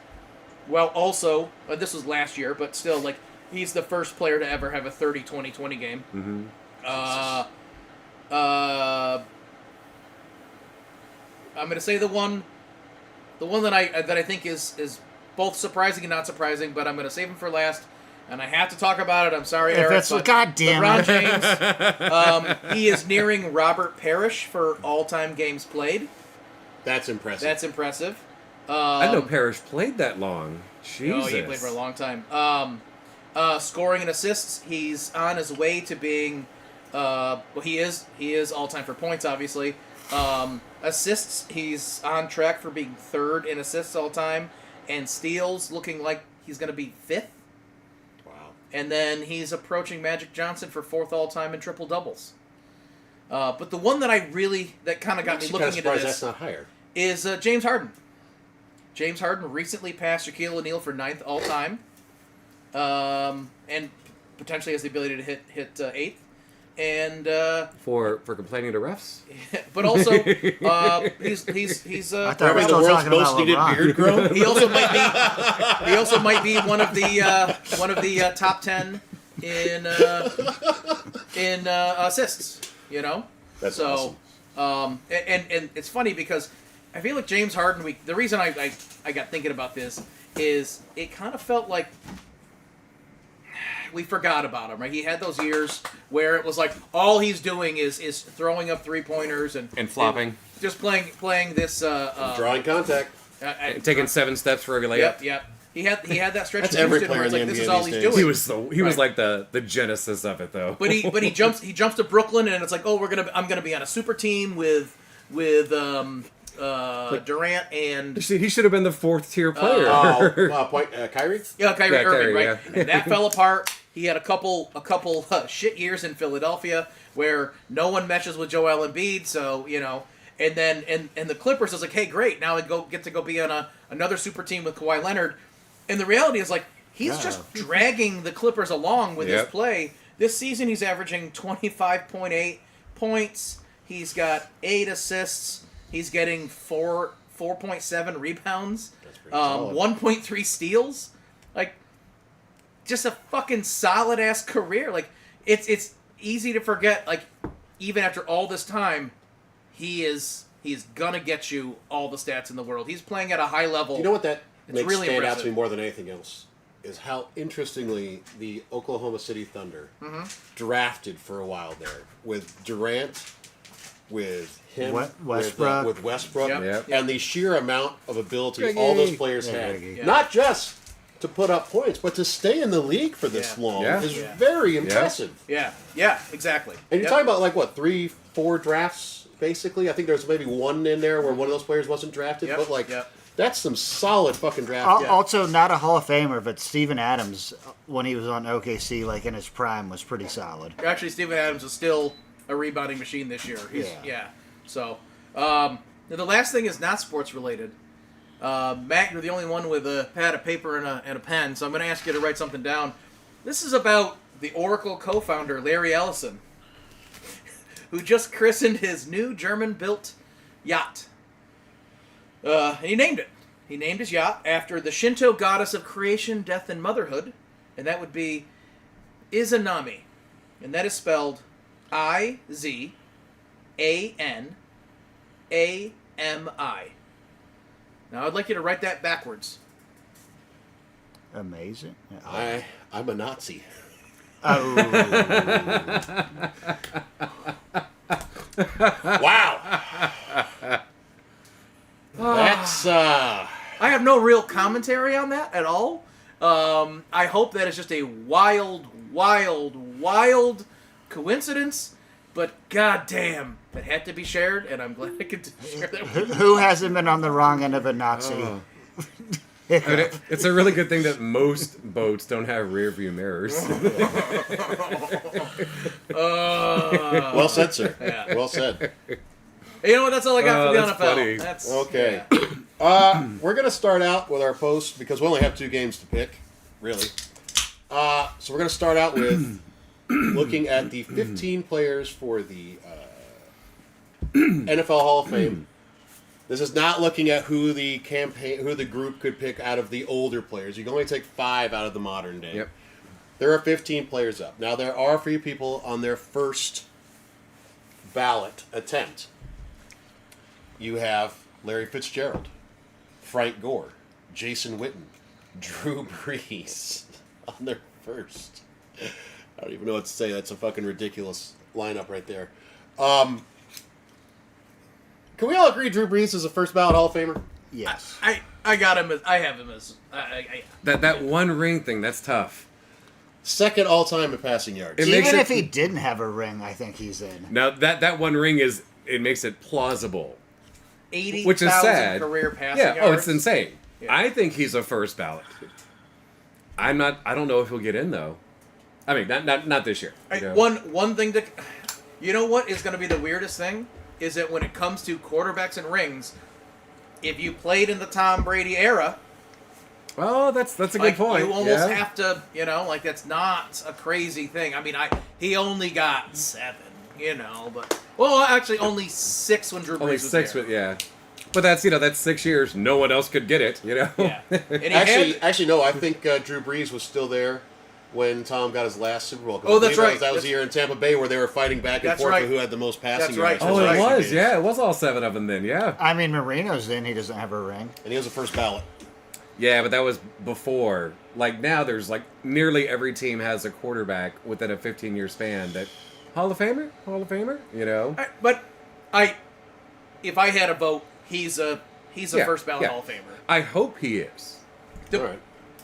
Well, also this was last year, but still, like he's the first player to ever have a 30-20-20 game. Mm-hmm. I'm gonna say the one that I think is both surprising and not surprising, but I'm gonna save him for last, and I have to talk about it. I'm sorry, If Eric. it's but God damn LeBron it. James, he is nearing Robert Parrish for all-time games played. That's impressive. That's impressive. I didn't know Parrish played that long. Jesus. Oh, he played for a long time. Scoring and assists, he's on his way to being. Well, he is all time for points, obviously. Assists, he's on track for being 3rd in assists all time, and steals, looking like he's going to be 5th. Wow. And then he's approaching Magic Johnson for 4th all time in triple doubles. But the one that kind of got me Actually, looking kinda into surprised this that's not higher. is James Harden. James Harden recently passed Shaquille O'Neal for 9th all time, and potentially has the ability to hit 8th. And For complaining to refs. but also he's I thought we Remember were the still world's talking most about needed LeBron. beard grown? he also might be one of the top 10 in assists. You know. That's so, awesome. And it's funny because I feel like James Harden. The reason I got thinking about this is it kind of felt like we forgot about him, right? He had those years where it was like all he's doing is throwing up 3-pointers and flopping. and just playing this Drawing contact. Taking 7 steps for every layup. Yep. He had that stretch That's in every Houston where player it's in like the this is NBA all these he's days. doing. He was Right. like the genesis of it though. But he jumps to Brooklyn and it's like, oh, I'm gonna be on a super team with Durant and He should have been the 4th tier player. Kyrie? Kyrie Yeah, Irving, Kyrie, right? yeah. And that fell apart. He had a couple shit years in Philadelphia where no one meshes with Joel Embiid, so and then and the Clippers is like, hey, great, now I get to go be on another super team with Kawhi Leonard. And the reality is like he's just dragging the Clippers along with his play. This season he's averaging 25.8 points. He's got 8 assists. He's getting 4.7 rebounds. That's pretty solid. 1.3 steals. Like just a fucking solid ass career. Like it's easy to forget. Like even after all this time, he's gonna get you all the stats in the world. He's playing at a high level. You know what that It's makes really stand out impressive. to me more than anything else? Is how interestingly the Oklahoma City Thunder drafted for a while there with Durant, with him, Westbrook. with Westbrook, Yep. and the sheer amount of ability Greggy. all those players Yeah, had, Greggy. Yeah. not just to put up points, but to stay in the league for this Yeah. long Yeah. is Yeah. very impressive. Yeah, exactly. And you're Yep. talking about like what 3-4 drafts basically. I think there's maybe one in there where one of those players wasn't drafted, Yep, but like yep. that's some solid fucking draft. Also, not a Hall of Famer, but Steven Adams, when he was on OKC, like in his prime, was pretty solid. Actually, Steven Adams is still a rebounding machine this year. Yeah. So, now the last thing is not sports related. Matt, you're the only one with a pad of paper and a pen, so I'm going to ask you to write something down. This is about the Oracle co-founder, Larry Ellison, who just christened his new German-built yacht. And he named it. He named his yacht after the Shinto goddess of creation, death, and motherhood, and that would be Izanami. And that is spelled Izanami. Now I'd like you to write that backwards. Amazing. I'm a Nazi. Oh. Wow. That's I have no real commentary on that at all. I hope that it's just a wild coincidence. But goddamn, it had to be shared, and I'm glad I could share that with you. Who hasn't been on the wrong end of a Nazi? I mean, it's a really good thing that most boats don't have rear view mirrors. well said, sir. Yeah. Well said. You know what? That's all I got for the that's NFL. funny. That's Okay. yeah. We're going to start out with our post because we only have 2 games to pick, really. So we're going to start out with looking at the 15 players for the NFL Hall of Fame. This is not looking at who the group could pick out of the older players. You can only take 5 out of the modern day. Yep. There are 15 players up. Now, there are a few people on their first ballot attempt. You have Larry Fitzgerald, Frank Gore, Jason Witten, Drew Brees on their first. I don't even know what to say. That's a fucking ridiculous lineup right there. Can we all agree Drew Brees is a first ballot Hall of Famer? Yes. I got him as I have him as That one ring thing, that's tough. Second all time in passing yards. It makes Even it- if he didn't have a ring, I think he's in. Now that one ring it makes it plausible, 80,000 which is sad. career passing Yeah. yards. Oh, it's insane. Yeah. I think he's a first ballot. I don't know if he'll get in though. I mean, not this year. You know? One thing to, you know what is going to be the weirdest thing is that when it comes to quarterbacks and rings, if you played in the Tom Brady era, Oh, that's a good like, point. you almost Yeah. have to, like that's not a crazy thing. I mean, he only got 7, but actually only 6 when Drew Brees Only was 6, there. but yeah. But that's 6 years. No one else could get it. Yeah. And he Actually, no. I think Drew Brees was still there when Tom got his last Super Bowl. 'Cause Oh, I that's believe right. That was the year in Tampa Bay where they were fighting back and That's forth right. for who had the most passing That's right. yards. Oh, That's it right. was. Yeah, it was all 7 of them then. Yeah. I mean, Marino's in. He doesn't have a ring. And he was a first ballot. Yeah, but that was before. Like now, there's like nearly every team has a quarterback within a 15-year span that Hall of Famer. But if I had a vote, he's a Yeah, first ballot yeah. Hall of Famer. I hope he is. The, All right.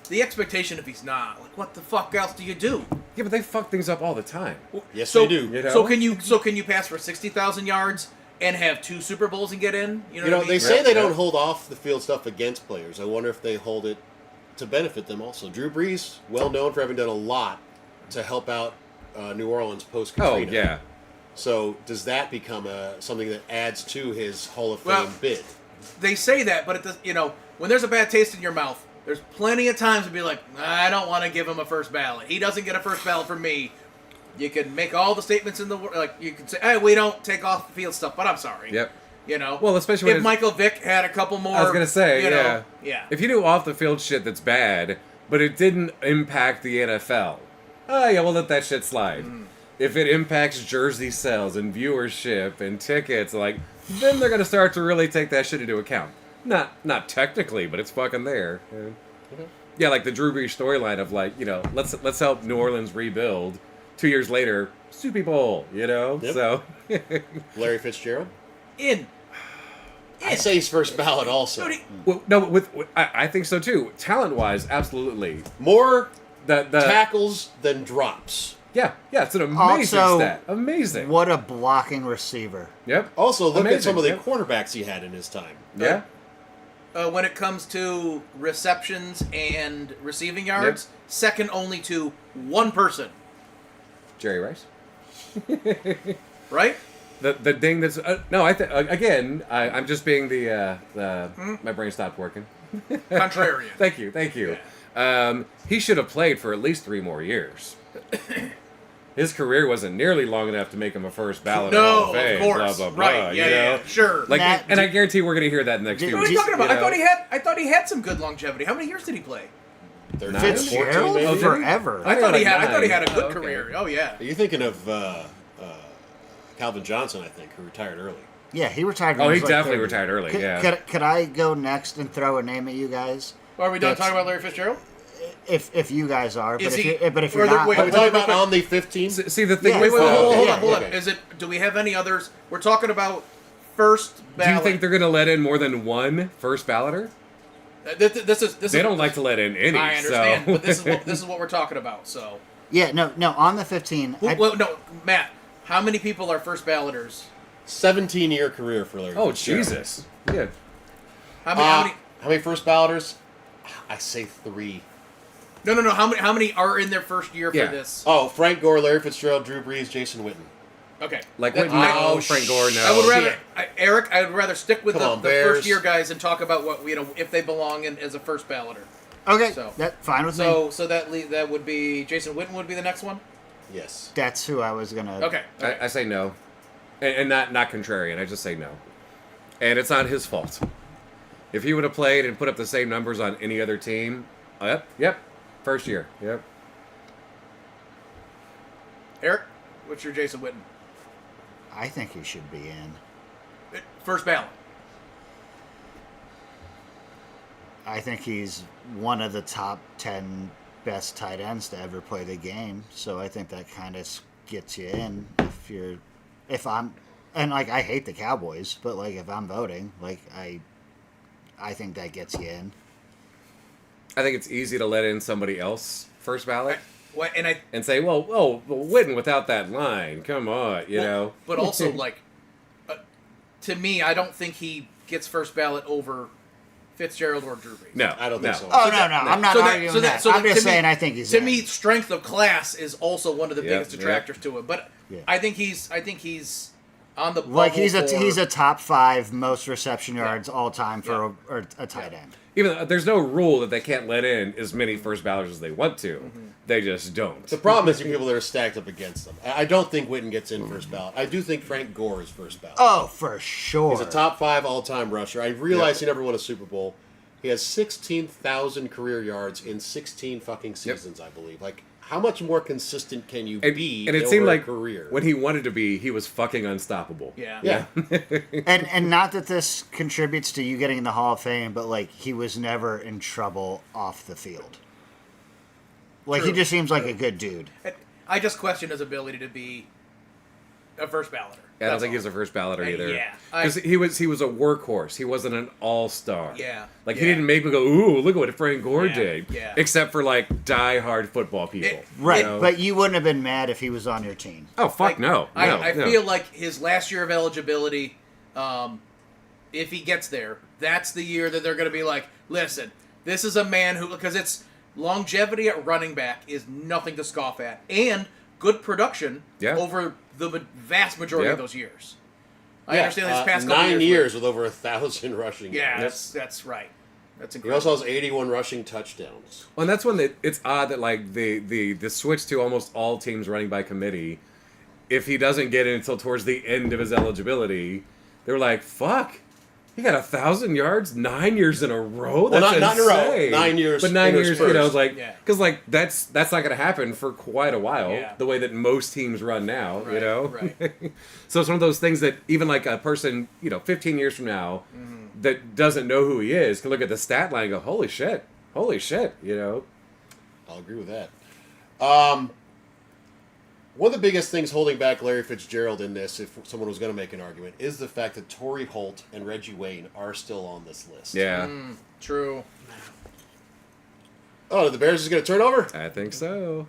the expectation if he's not, like, what the fuck else do you do? Yeah, but they fuck things up all the time. Yes, so, they do. You know? So can you pass for 60,000 yards and have 2 Super Bowls and get in? You know what I mean? They say Yeah, they yeah. don't hold off the field stuff against players. I wonder if they hold it to benefit them also. Drew Brees, well known for having done a lot to help out New Orleans post-Katrina. Oh yeah. So does that become something that adds to his Hall of Fame Well, bid? They say that, but it does, when there's a bad taste in your mouth, there's plenty of times to be like, I don't want to give him a first ballot. He doesn't get a first ballot from me. You can make all the statements in the world. Like, you can say, hey, we don't take off the field stuff, but I'm sorry. Yep. Well, especially when if it's- Michael Vick had a couple more. I was gonna say, yeah. Yeah. If you do off the field shit that's bad, but it didn't impact the NFL, we'll let that shit slide. If it impacts jersey sales and viewership and tickets, then they're gonna start to really take that shit into account. Not technically, but it's fucking there. Yeah, like the Drew Brees storyline of let's help New Orleans rebuild. 2 years later, Super Bowl, Yep. So Larry Fitzgerald? In. I say he's first ballot also. Dude, well, no, I think so too. Talent wise, absolutely. More The tackles than drops. yeah, it's an amazing Also, stat. Amazing. What a blocking receiver. Yep. Also, look at Amazing, some of the yep. quarterbacks he had in his time. Yeah. when it comes to receptions and receiving yards, second only to one person. Jerry Rice. Right? The ding that's no. Again. I'm just being my brain stopped working. Contrarian. Thank you. He should have played for at least 3 more years. His career wasn't nearly long enough to make him a first ballot. No, Hall of Fame, of course. Blah, blah, blah, right. Yeah, sure. Like, Matt, and I guarantee we're gonna hear that in the next few What are weeks. you talking about? you know? I thought he had some good longevity. How many years did he play? 13, Fitzgerald 14 maybe? Oh, did he? forever. I I thought he like had a 9. good Oh, okay. career. Oh yeah. Are you thinking of Calvin Johnson, I think, who retired early? Yeah, he retired. When Oh, he he was like definitely 30. retired early. Could, Yeah. could I go next and throw a name at you guys? Are we done That's- talking about Larry Fitzgerald? If you guys are, Is but he- if or you're the- not, wait, Are we talking wait, about wait. on the 15? See, the thing Yeah. with Wait, hold Yeah, on, hold on. okay. Do we have any others? We're talking about first do ballot. you think they're going to let in more than one first balloter? This is They don't like to let in any. I understand, so. but this is what we're talking about. So, yeah, no, on the 15. well, no, Matt. How many people are first balloters? 17-year career for Larry Oh, Fitzgerald. Jesus. Yeah. How many? First balloters? I say 3. No. How many are in their first year for Yeah. this? Oh, Frank Gore, Larry Fitzgerald, Drew Brees, Jason Witten. Okay. Like, That- Whitney, Oh, no, Frank Gore, no. I would rather, shit. Eric. I would rather stick with Come the on, Bears. first year guys and talk about what if they belong in as a first balloter. Okay, So- that's fine with me. So that would be Jason Witten would be the next one. Yes. That's who I was gonna. Okay. I say no. And not contrarian. I just say no. And it's not his fault. If he would have played and put up the same numbers on any other team, yep. First year, yep. Eric, what's your Jason Witten? I think he should be in. First ballot. I think he's one of the top 10 best tight ends to ever play the game. So I think that kind of gets you in if I'm, and like I hate the Cowboys, but like if I'm voting, like I think that gets you in. I think it's easy to let in somebody else first ballot And and say, well, Witten without that line, come on, you know. But also, like, to me, I don't think he gets first ballot over Fitzgerald or Drew Brees. No, I don't think so. Oh no, I'm not arguing that. I'm just to saying me, I think he's to in. me, strength of class is also one of the Yep, biggest yep. detractors to it. But Yeah. I think he's on the bubble Like he's for- a top 5 most reception yards all time for a tight end. Even though there's no rule that they can't let in as many first balloters as they want to. Mm-hmm. They just don't. The problem is the people that are stacked up against them. I don't think Witten gets in first ballot. I do think Frank Gore is first ballot. Oh, for sure. He's a top 5 all-time rusher. I realize he never won a Super Bowl. He has 16,000 career yards in 16 fucking seasons, I believe. Like, how much more consistent can you be and it over seemed a like career? when he wanted to be, he was fucking unstoppable. Yeah. Yeah. And not that this contributes to you getting in the Hall of Fame, but like he was never in trouble off the field. Like he True. just seems like a good dude. I just question his ability to be a first balloter. I don't That's think all. he's a first balloter either. Yeah. Because he was a workhorse. He wasn't an all-star. Yeah, Like, he yeah. didn't make me go, ooh, look at what Frank Gore Yeah, did. yeah. Except for, like, die-hard football people. Right, you know? but you wouldn't have been mad if he was on your team. Oh, fuck Like, no. I No. feel like his last year of eligibility, if he gets there, that's the year that they're going to be like, listen, this is a man who, because it's longevity at running back is nothing to scoff at, and good production Yeah. over the vast majority Yeah. of those years. I understand these past 9 couple years with over 1,000 rushing Yeah, yards. that's right. That's He incredible. also has 81 rushing touchdowns. Well, and that's when it's odd that, like, the switch to almost all teams running by committee, if he doesn't get in until towards the end of his eligibility, they're like, fuck. He got 1,000 yards 9 years in a row. Well, That's not in a row. insane. 9 years but 9 years, you know, interspersed. like Yeah. because like that's not going to happen for quite a while. Yeah. The way that most teams run now, you Right, know. right. So it's one of those things that even like a person, 15 years from now, Mm-hmm. that doesn't know who he is can look at the stat line and go, holy shit, you know. I'll agree with that. One of the biggest things holding back Larry Fitzgerald in this, if someone was going to make an argument, is the fact that Torrey Holt and Reggie Wayne are still on this list. Yeah, True. Oh, the Bears is going to turn over? I think so.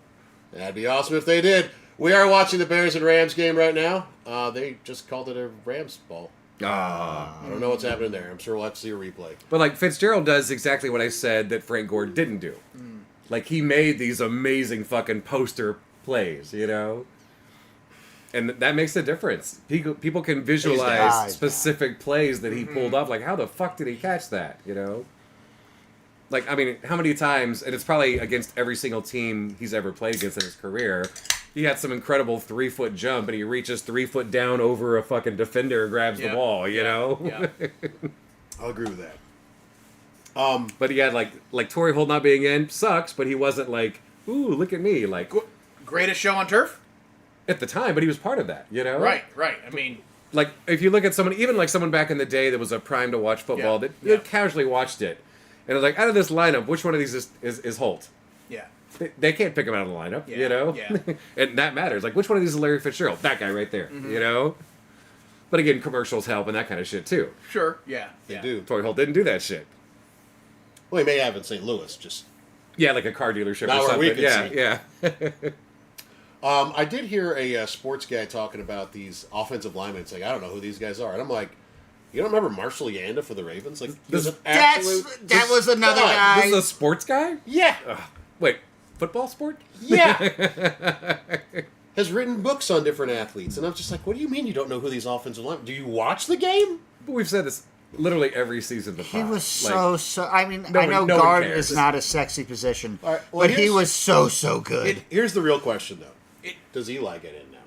That'd be awesome if they did. We are watching the Bears and Rams game right now. They just called it a Rams ball. Ah. I don't know what's happening there. I'm sure we'll have to see a replay. But like Fitzgerald does exactly what I said that Frank Gore didn't do. Like he made these amazing fucking poster plays, you know? And that makes a difference. People can visualize guys, specific plays that he pulled off. Like, how the fuck did he catch that, you know? Like, I mean, how many times, and it's probably against every single team he's ever played against in his career, he had some incredible 3-foot jump and he reaches 3 foot down over a fucking defender and grabs the Yeah, ball, you yeah, know? yeah. I'll agree with that. But he had like Torrey Holt not being in sucks, but he wasn't like, ooh, look at me, like Greatest show on turf? at the time, but he was part of that, you know? Right. I mean, like if you look at someone, even like someone back in the day that was a prime to watch football, Yeah. that casually watched it, and it was like, out of this lineup, which one of these is Holt? Yeah. They can't pick him out of the lineup, Yeah, you know? yeah. And that matters. Like, which one of these is Larry Fitzgerald? That guy right there, you know? But again, commercials help and that kind of shit, too. Sure. Yeah. They yeah. do. Torrey Holt didn't do that shit. Well, he may have in St. Louis, just... Yeah, like a car dealership Not or where we something. can Yeah, see. yeah. I did hear a sports guy talking about these offensive linemen saying, I don't know who these guys are. And I'm like, you don't remember Marshall Yanda for the Ravens? Like, he was an absolute... That was another Come on. guy. This is a sports guy? Yeah. Wait, football sport? Yeah. Has written books on different athletes. And I'm just like, what do you mean you don't know who these offensive linemen... Do you watch the game? But we've said this literally every season of the He pod. was Like, so. I mean, no I one- know no one guard cares. is not a sexy position, All right, well, but he here's- was so good. Here's the real question, though. It Does Eli get in now?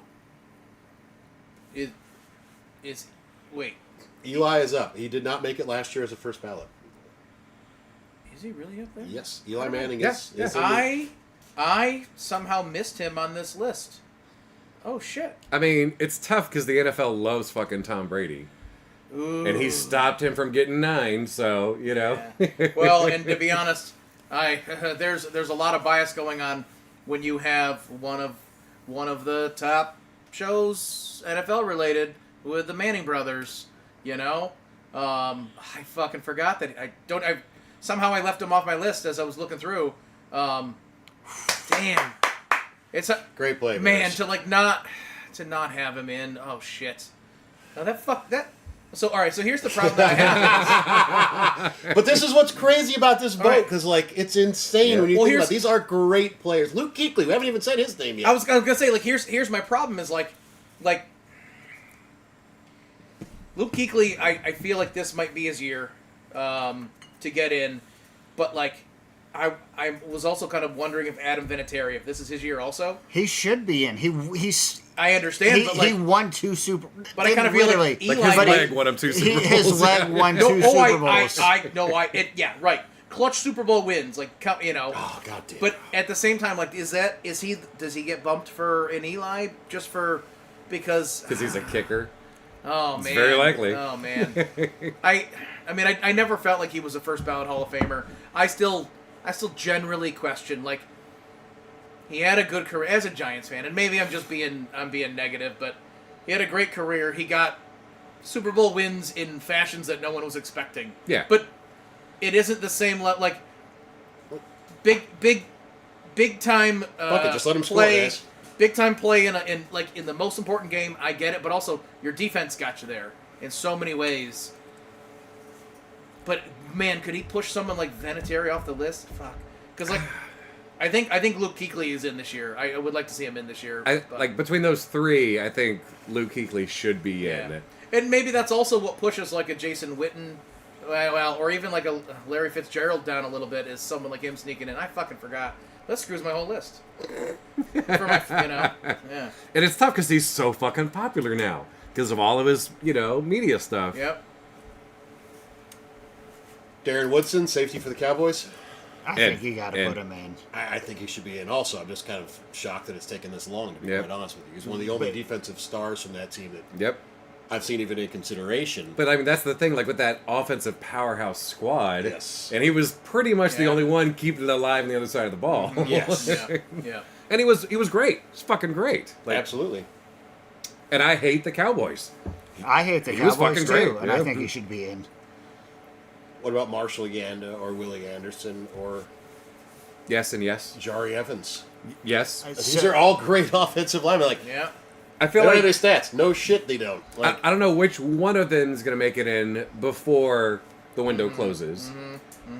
is. Wait. Eli is up. He did not make it last year as a first ballot. Is he really up there? Yes, Eli Manning Yeah, is yeah. in the- I somehow missed him on this list. Oh shit. I mean, it's tough because the NFL loves fucking Tom Brady. Ooh. And he stopped him from getting 9, so, you know. Yeah. Well, and to be honest, there's a lot of bias going on when you have one of the top shows NFL related with the Manning brothers. You know, I fucking forgot that I somehow I left him off my list as I was looking through. Damn, it's a Great play, man Bears. to not have him in. Oh shit. Now that. So all right. So here's the problem that I have. But this is what's crazy about this vote, right. because like it's insane Yeah. when you Well, think about here's- it. These are great players. Luke Kuechly, we haven't even said his name yet. I was gonna say like here's my problem is like Luke Kuechly. I feel like this might be his year to get in, but like I was also kind of wondering if Adam Vinatieri, if this is his year also. He should be in. He's I understand, but like he won 2 Super. But I kind of feel like Like Eli his might- leg won him 2 Super Bowls. his leg won 2 Super Bowls. yeah, right. Clutch Super Bowl wins, like you know. Oh god damn. But at the same time, like, does he get bumped for an Eli just for because Because he's a kicker. oh It's man, very likely. Oh man, I mean I never felt like he was a first ballot Hall of Famer. I still generally question like he had a good career as a Giants fan, and maybe I'm being negative, but he had a great career. He got Super Bowl wins in fashions that no one was expecting. Yeah. but it isn't the same like big time Fuck it, just let him score, play. guys. Big time play in the most important game. I get it, but also your defense got you there in so many ways. But man, could he push someone like Vinatieri off the list? Fuck, because like I think Luke Kuechly is in this year. I would like to see him in this year. but- Like, between those 3, I think Luke Kuechly should be yeah. in. And maybe that's also what pushes like a Jason Witten, well, or even like a Larry Fitzgerald down a little bit, is someone like him sneaking in. I fucking forgot. That screws my whole list. For my, yeah. And it's tough because he's so fucking popular now. Because of all of his, media stuff. Yep. Darren Woodson, safety for the Cowboys. I think you got to put him in. I think he should be in also. I'm just kind of shocked that it's taken this long, to be Yep. quite honest with you. He's one of the only defensive stars from that team that Yep. I've seen even in consideration. But I mean, that's the thing, like with that offensive powerhouse squad. Yes. And he was pretty much the Yeah. only one keeping it alive on the other side of the ball. Yes. Yeah. And he was great. He was fucking great. Like, Absolutely. And I hate the Cowboys. I hate the He was Cowboys fucking too, great, and I yeah. think he should be in. What about Marshall Yanda or Willie Anderson or Yes and yes. Jari Evans? Yes. These are all great offensive linemen. Like, Yeah. I they feel don't have like any stats. No shit, they don't. Like, I don't know which one of them is going to make it in before the window closes.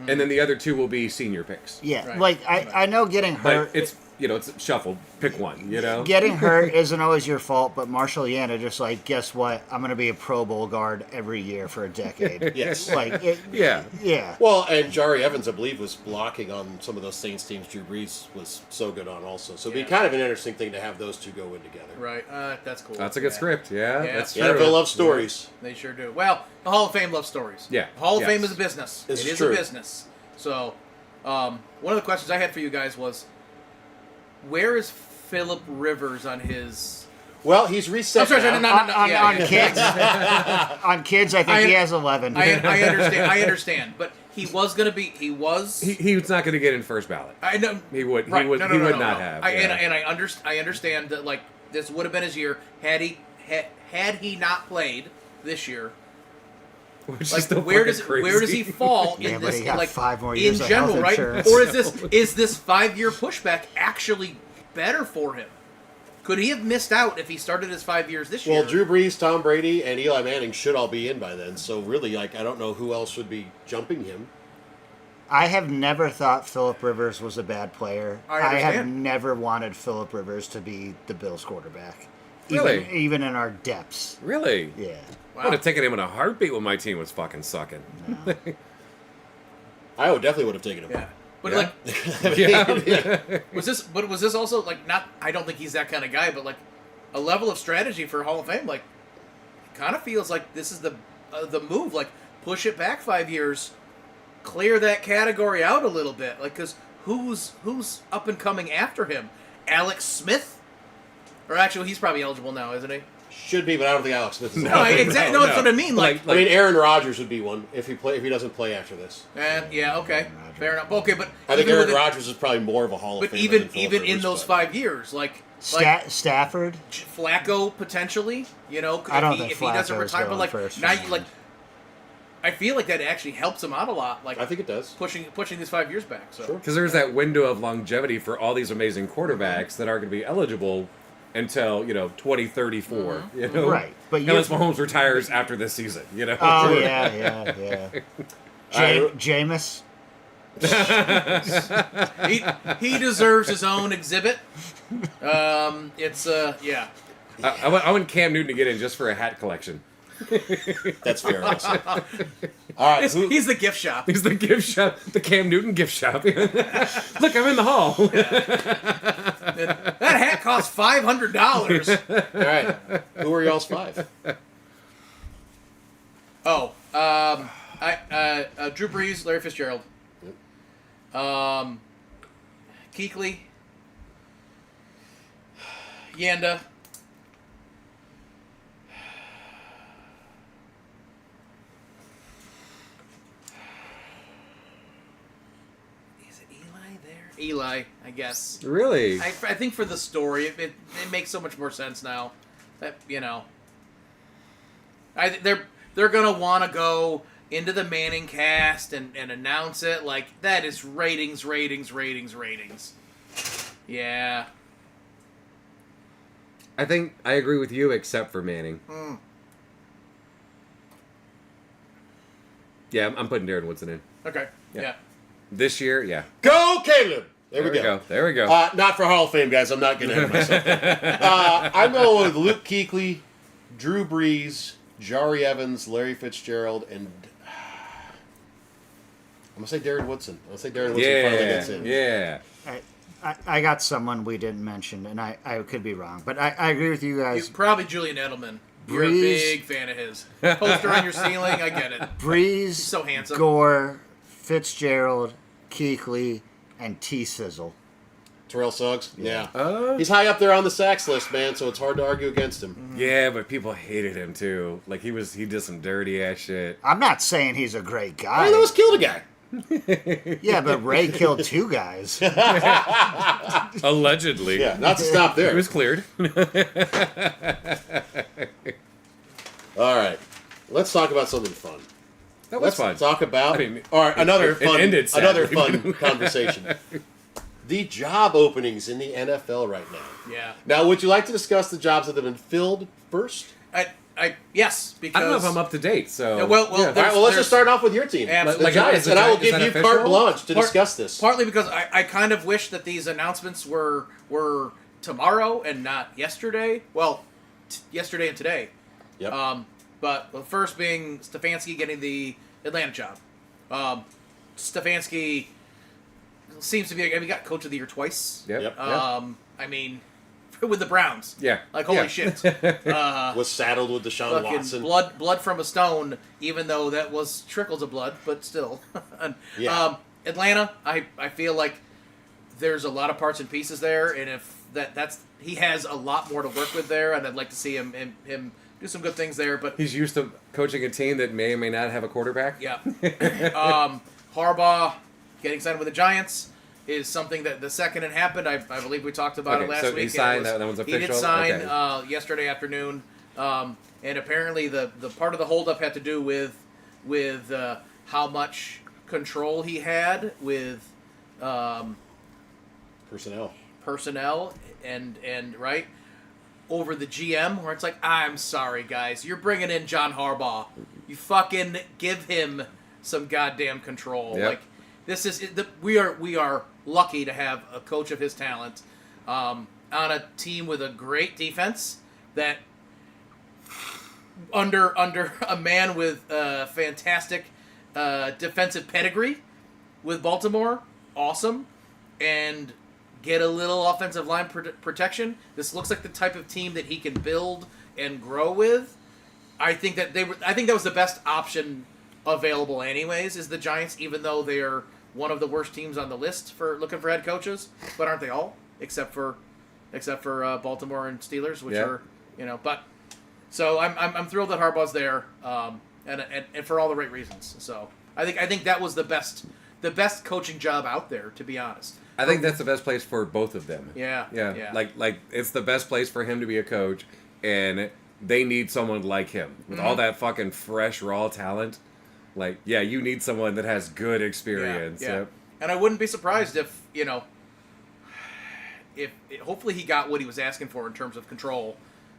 And then the other 2 will be senior picks. Yeah, Right. like I know getting But hurt. it's it's shuffled. Pick one, Getting hurt isn't always your fault, but Marshall Yanda just like, guess what? I'm going to be a Pro Bowl guard every year for a decade. yes. Yeah. Yeah. Well, and Jari Evans, I believe, was blocking on some of those Saints teams Drew Brees was so good on also. So it'd Yeah. be kind of an interesting thing to have those 2 go in together. Right. That's cool. That's a good Yeah. script. Yeah, Yeah. that's The true. NFL loves stories. They sure do. Well, the Hall of Fame loves stories. Yeah. The Hall of Yes. Fame is a business. This It is is true. a business. So, one of the questions I had for you guys was, where is Phillip Rivers on his Well, he's reset. I'm sorry, no. On Yeah. kids, on kids, I think he has 11. I understand, but he was going to be. He was not going to get in first ballot. I know He would. Right. He would. No, he would no. not have. I yeah. understand that like this would have been his year had he not played this year. Which is Like still where fucking crazy. does he fall Yeah, in but this he got like 5 more in years of general, health right? insurance. Or is this 5-year pushback actually better for him? Could he have missed out if he started his 5 years this year? Well, Drew Brees, Tom Brady, and Eli Manning should all be in by then. So really, like, I don't know who else would be jumping him. I have never thought Phillip Rivers was a bad player. I I have understand. never wanted Phillip Rivers to be the Bills quarterback. Really? Even in our depths. Really? Yeah. I would have taken him in a heartbeat when my team was fucking sucking. I definitely would have taken him. Yeah. But Yeah. like Yeah. was this also like not I don't think he's that kind of guy, but like a level of strategy for Hall of Fame, like kind of feels like this is the move, like push it back 5 years, clear that category out a little bit, like because who's up and coming after him? Alex Smith, or actually he's probably eligible now, isn't he? Should be, but I don't think Alex Smith is. No, exactly. No, that's what I mean. Like, I mean, Aaron Rodgers would be one if he doesn't play after this. yeah, okay, fair enough. Okay, but I think even Aaron with it- Rodgers is probably more of a Hall of But Famer. even than Phillip in Rivers, those but- 5 years, like Stafford? Flacco potentially, you know, I don't if think he doesn't Flacco's retire, but going like first now, for you like, I feel like that actually helps him out a lot. Like I think it does. pushing these 5 years back. So Sure. Because there's that window of longevity for all these amazing quarterbacks that are going to be eligible until 2034. You know, Right. But unless Mahomes retires after this season. You know. Oh, yeah. Jameis? he deserves his own exhibit. It's yeah. I want Cam Newton to get in just for a hat collection. That's fair. Also. All right. He's the gift shop. He's the gift shop, the Cam Newton gift shop. Look, I'm in the hall. That hat costs $500. All right. Who are y'all's 5? Oh, Drew Brees, Larry Fitzgerald, Kuechly, Yanda, is it Eli there? Eli, I guess. Really? I think for the story, it makes so much more sense now. That they're gonna want to go into the Manning cast and announce it like that is ratings. Yeah. I think I agree with you, except for Manning. Yeah, I'm putting Darren Woodson in. Okay. Yeah. Yeah. This year, yeah. Go Caleb. There we go. There we go. Not for Hall of Fame, guys. I'm not getting ahead of myself. I'm going with Luke Kuechly, Drew Brees, Jari Evans, Larry Fitzgerald, and I'm going to say Darren Woodson. Finally gets in. Yeah. I got someone we didn't mention, and I could be wrong, but I agree with you guys. Probably Julian Edelman. You're a Brees. big fan of his. Poster on your ceiling, I get it. Breeze, so handsome. Gore, Fitzgerald, Kuechly, and T-Sizzle. Terrell Suggs? Yeah. He's high up there on the sacks list, man, so it's hard to argue against him. Yeah, but people hated him too. Like he did some dirty ass shit. I'm not saying he's a great guy. He almost killed a guy. Yeah, but Ray killed 2 guys. Allegedly. Yeah, not to stop there. It was cleared. All right. Let's talk about something fun. That was Let's fun. talk about I mean, another it fun ended sadly. fun conversation. The job openings in the NFL right now. Yeah. Now, would you like to discuss the jobs that have been filled first? Yes, because I don't know if I'm up to date, so Yeah, well, All right, well, let's just start off with your team, Absolutely. the Like, Giants, is the and I will Gi- is give that you official? carte blanche to discuss this. Partly because I kind of wish that these announcements were tomorrow and not yesterday. Well, yesterday and today. Yep. But the first being Stefanski getting the Atlanta job. Stefanski seems to be. He got Coach of the Year twice. Yep. I mean, with the Browns. Yeah. Like holy Yeah. shit. Was saddled with Deshaun Fucking Watson. blood from a stone, even though that was trickles of blood, but still. And, Yeah. Atlanta, I feel like there's a lot of parts and pieces there, and if he has a lot more to work with there, and I'd like to see him do some good things there. But He's used to coaching a team that may or may not have a quarterback. yeah, Harbaugh getting signed with the Giants is something that the second it happened, I believe we talked about it last so week. he and signed, it was, that one's He did official? sign Okay. yesterday afternoon, and apparently the part of the holdup had to do with how much control he had with personnel and right over the GM, where it's like, I'm sorry guys, you're bringing in John Harbaugh, you fucking give him some goddamn control. Yep. Like we are lucky to have a coach of his talent on a team with a great defense that under a man with fantastic defensive pedigree with Baltimore, awesome, and get a little offensive line protection. This looks like the type of team that he can build and grow with. I think that was the best option available anyways, is the Giants, even though they are one of the worst teams on the list for looking for head coaches. But aren't they all? Except for Baltimore and Steelers, which are, but so I'm thrilled that Harbaugh's there, and for all the right reasons. So I think that was the best coaching job out there, to be honest. I think that's the best place for both of them. Yeah. Like it's the best place for him to be a coach, and they need someone like him with all that fucking fresh raw talent. Like, yeah, you need someone that has good experience. Yeah. Yep. And I wouldn't be surprised if hopefully he got what he was asking for in terms of control.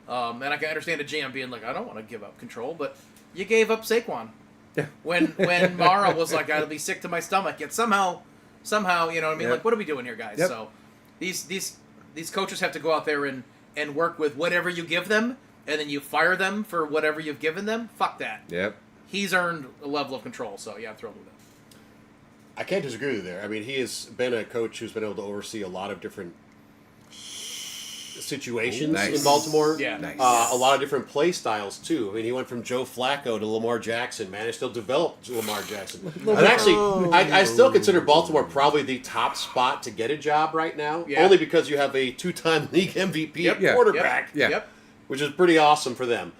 And I can understand a GM being like, I don't want to give up control, but you gave up Saquon. Yeah. When Mara was like, I'll be sick to my stomach, yet somehow, you know what I mean? Yep. Like, what are we doing here, guys? Yep. So these coaches have to go out there and work with whatever you give them, and then you fire them for whatever you've given them. Fuck that. Yep. He's earned a level of control, so yeah, I'm thrilled with it. I can't disagree with you there. I mean, he has been a coach who's been able to oversee a lot of different situations Nice. in Baltimore. Yeah. Nice. A lot of different play styles, too. I mean, he went from Joe Flacco to Lamar Jackson, man. He still developed Lamar Jackson. And actually, I still consider Baltimore probably the top spot to get a job right now, Yeah. only because you have a two-time league MVP Yeah. quarterback, Yeah. Yep. which is pretty awesome for them.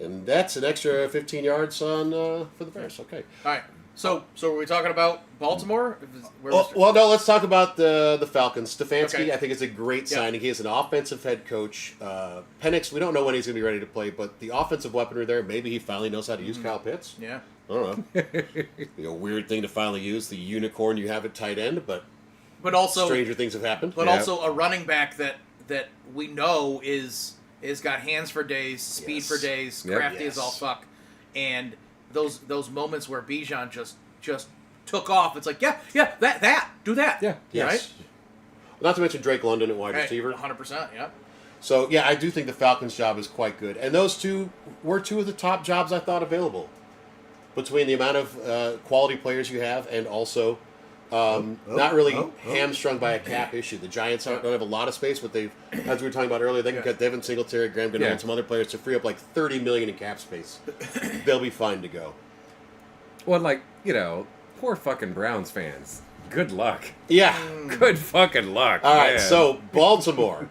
And that's an extra 15 yards on for the Bears. Okay. All right. So are we talking about Baltimore? Where Well, no, let's talk about the Falcons. Stefanski, Okay. I think, is a great Yeah. signing. He is an offensive head coach. Penix, we don't know when he's going to be ready to play, but the offensive weaponry there, maybe he finally knows how to use Kyle Pitts. Yeah. I don't know. Be a weird thing to finally use, the unicorn you have at tight end, but But also stranger things have happened. But Yeah. also a running back that we know is got hands for days, speed Yes. for days, Yep. crafty as Yes. all fuck, and those moments where Bijan just took off. It's like that do that. Yeah. Yes. Right. Not to mention Drake London at wide receiver. 100%. Yeah. So, yeah, I do think the Falcons' job is quite good. And those two were two of the top jobs I thought available. Between the amount of quality players you have and also not really hamstrung by a cap issue. The Giants don't have a lot of space, but they've, as we were talking about earlier, they can cut Devin Singletary, Graham Gano, and some other players to free up like $30 million in cap space. They'll be fine to go. Well, like, poor fucking Browns fans. Good luck. Yeah. Good fucking luck. All right, man. so Baltimore.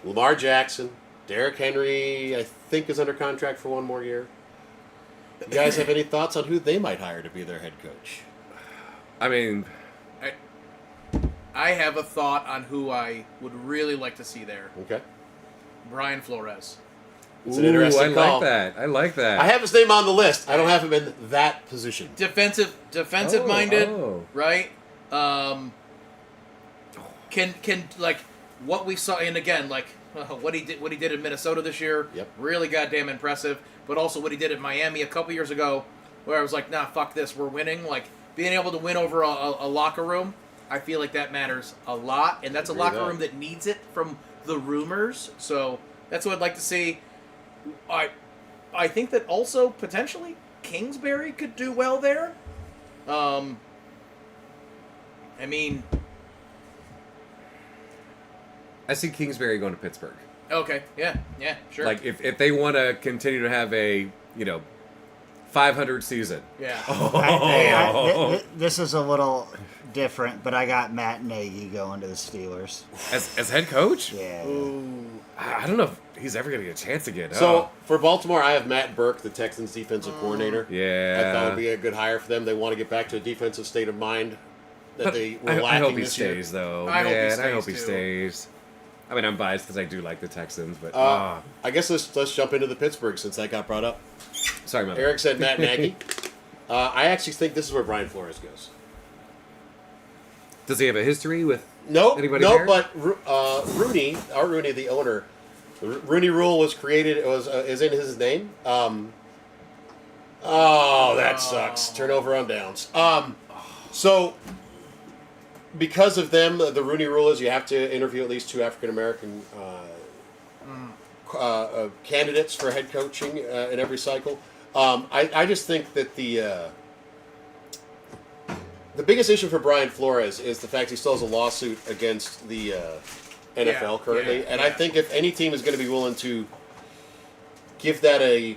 Lamar Jackson. Derrick Henry, I think, is under contract for one more year. You guys have any thoughts on who they might hire to be their head coach? I mean, I have a thought on who I would really like to see there. Okay. Brian Flores. It's an interesting I call. I like that. I have his name on the list. I don't have him in that position. Defensive minded, oh. right? Can like what we saw, and again, like what he did in Minnesota this year, Yep. really goddamn impressive. But also what he did at Miami a couple years ago, where I was like, nah, fuck this, we're winning. Like being able to win over a locker room, I feel like that matters a lot, and that's a Agree with locker that. room that needs it from the rumors. So that's what I'd like to see. I think that also potentially Kingsbury could do well there. I mean, I see Kingsbury going to Pittsburgh. okay, yeah, sure. Like, if they want to continue to have a, 500 season. yeah. This is a little different, but I got Matt Nagy going to the Steelers. As head coach? Yeah. Ooh. I don't know if he's ever going to get a chance again. So for Baltimore, I have Matt Burke, the Texans' defensive coordinator. Yeah. I thought would be a good hire for them. They want to get back to a defensive state of mind that they were lacking I hope he this year. stays, though. I hope he Man, I stays, hope he too. stays. I mean, I'm biased because I do like the Texans, but I guess let's jump into the Pittsburgh since that got brought up. sorry about Eric said Matt Nagy. I actually think this is where Brian Flores goes. that. Does he have a history with Nope, anybody nope. there? But Rooney, the owner, the Rooney Rule was created. It was is in his name. That sucks. Turnover on downs. So because of them, the Rooney Rule is you have to interview at least 2 African American candidates for head coaching in every cycle. I just think that the biggest issue for Brian Flores is the fact he still has a lawsuit against the NFL currently. And I think if any team is going to be willing to give that a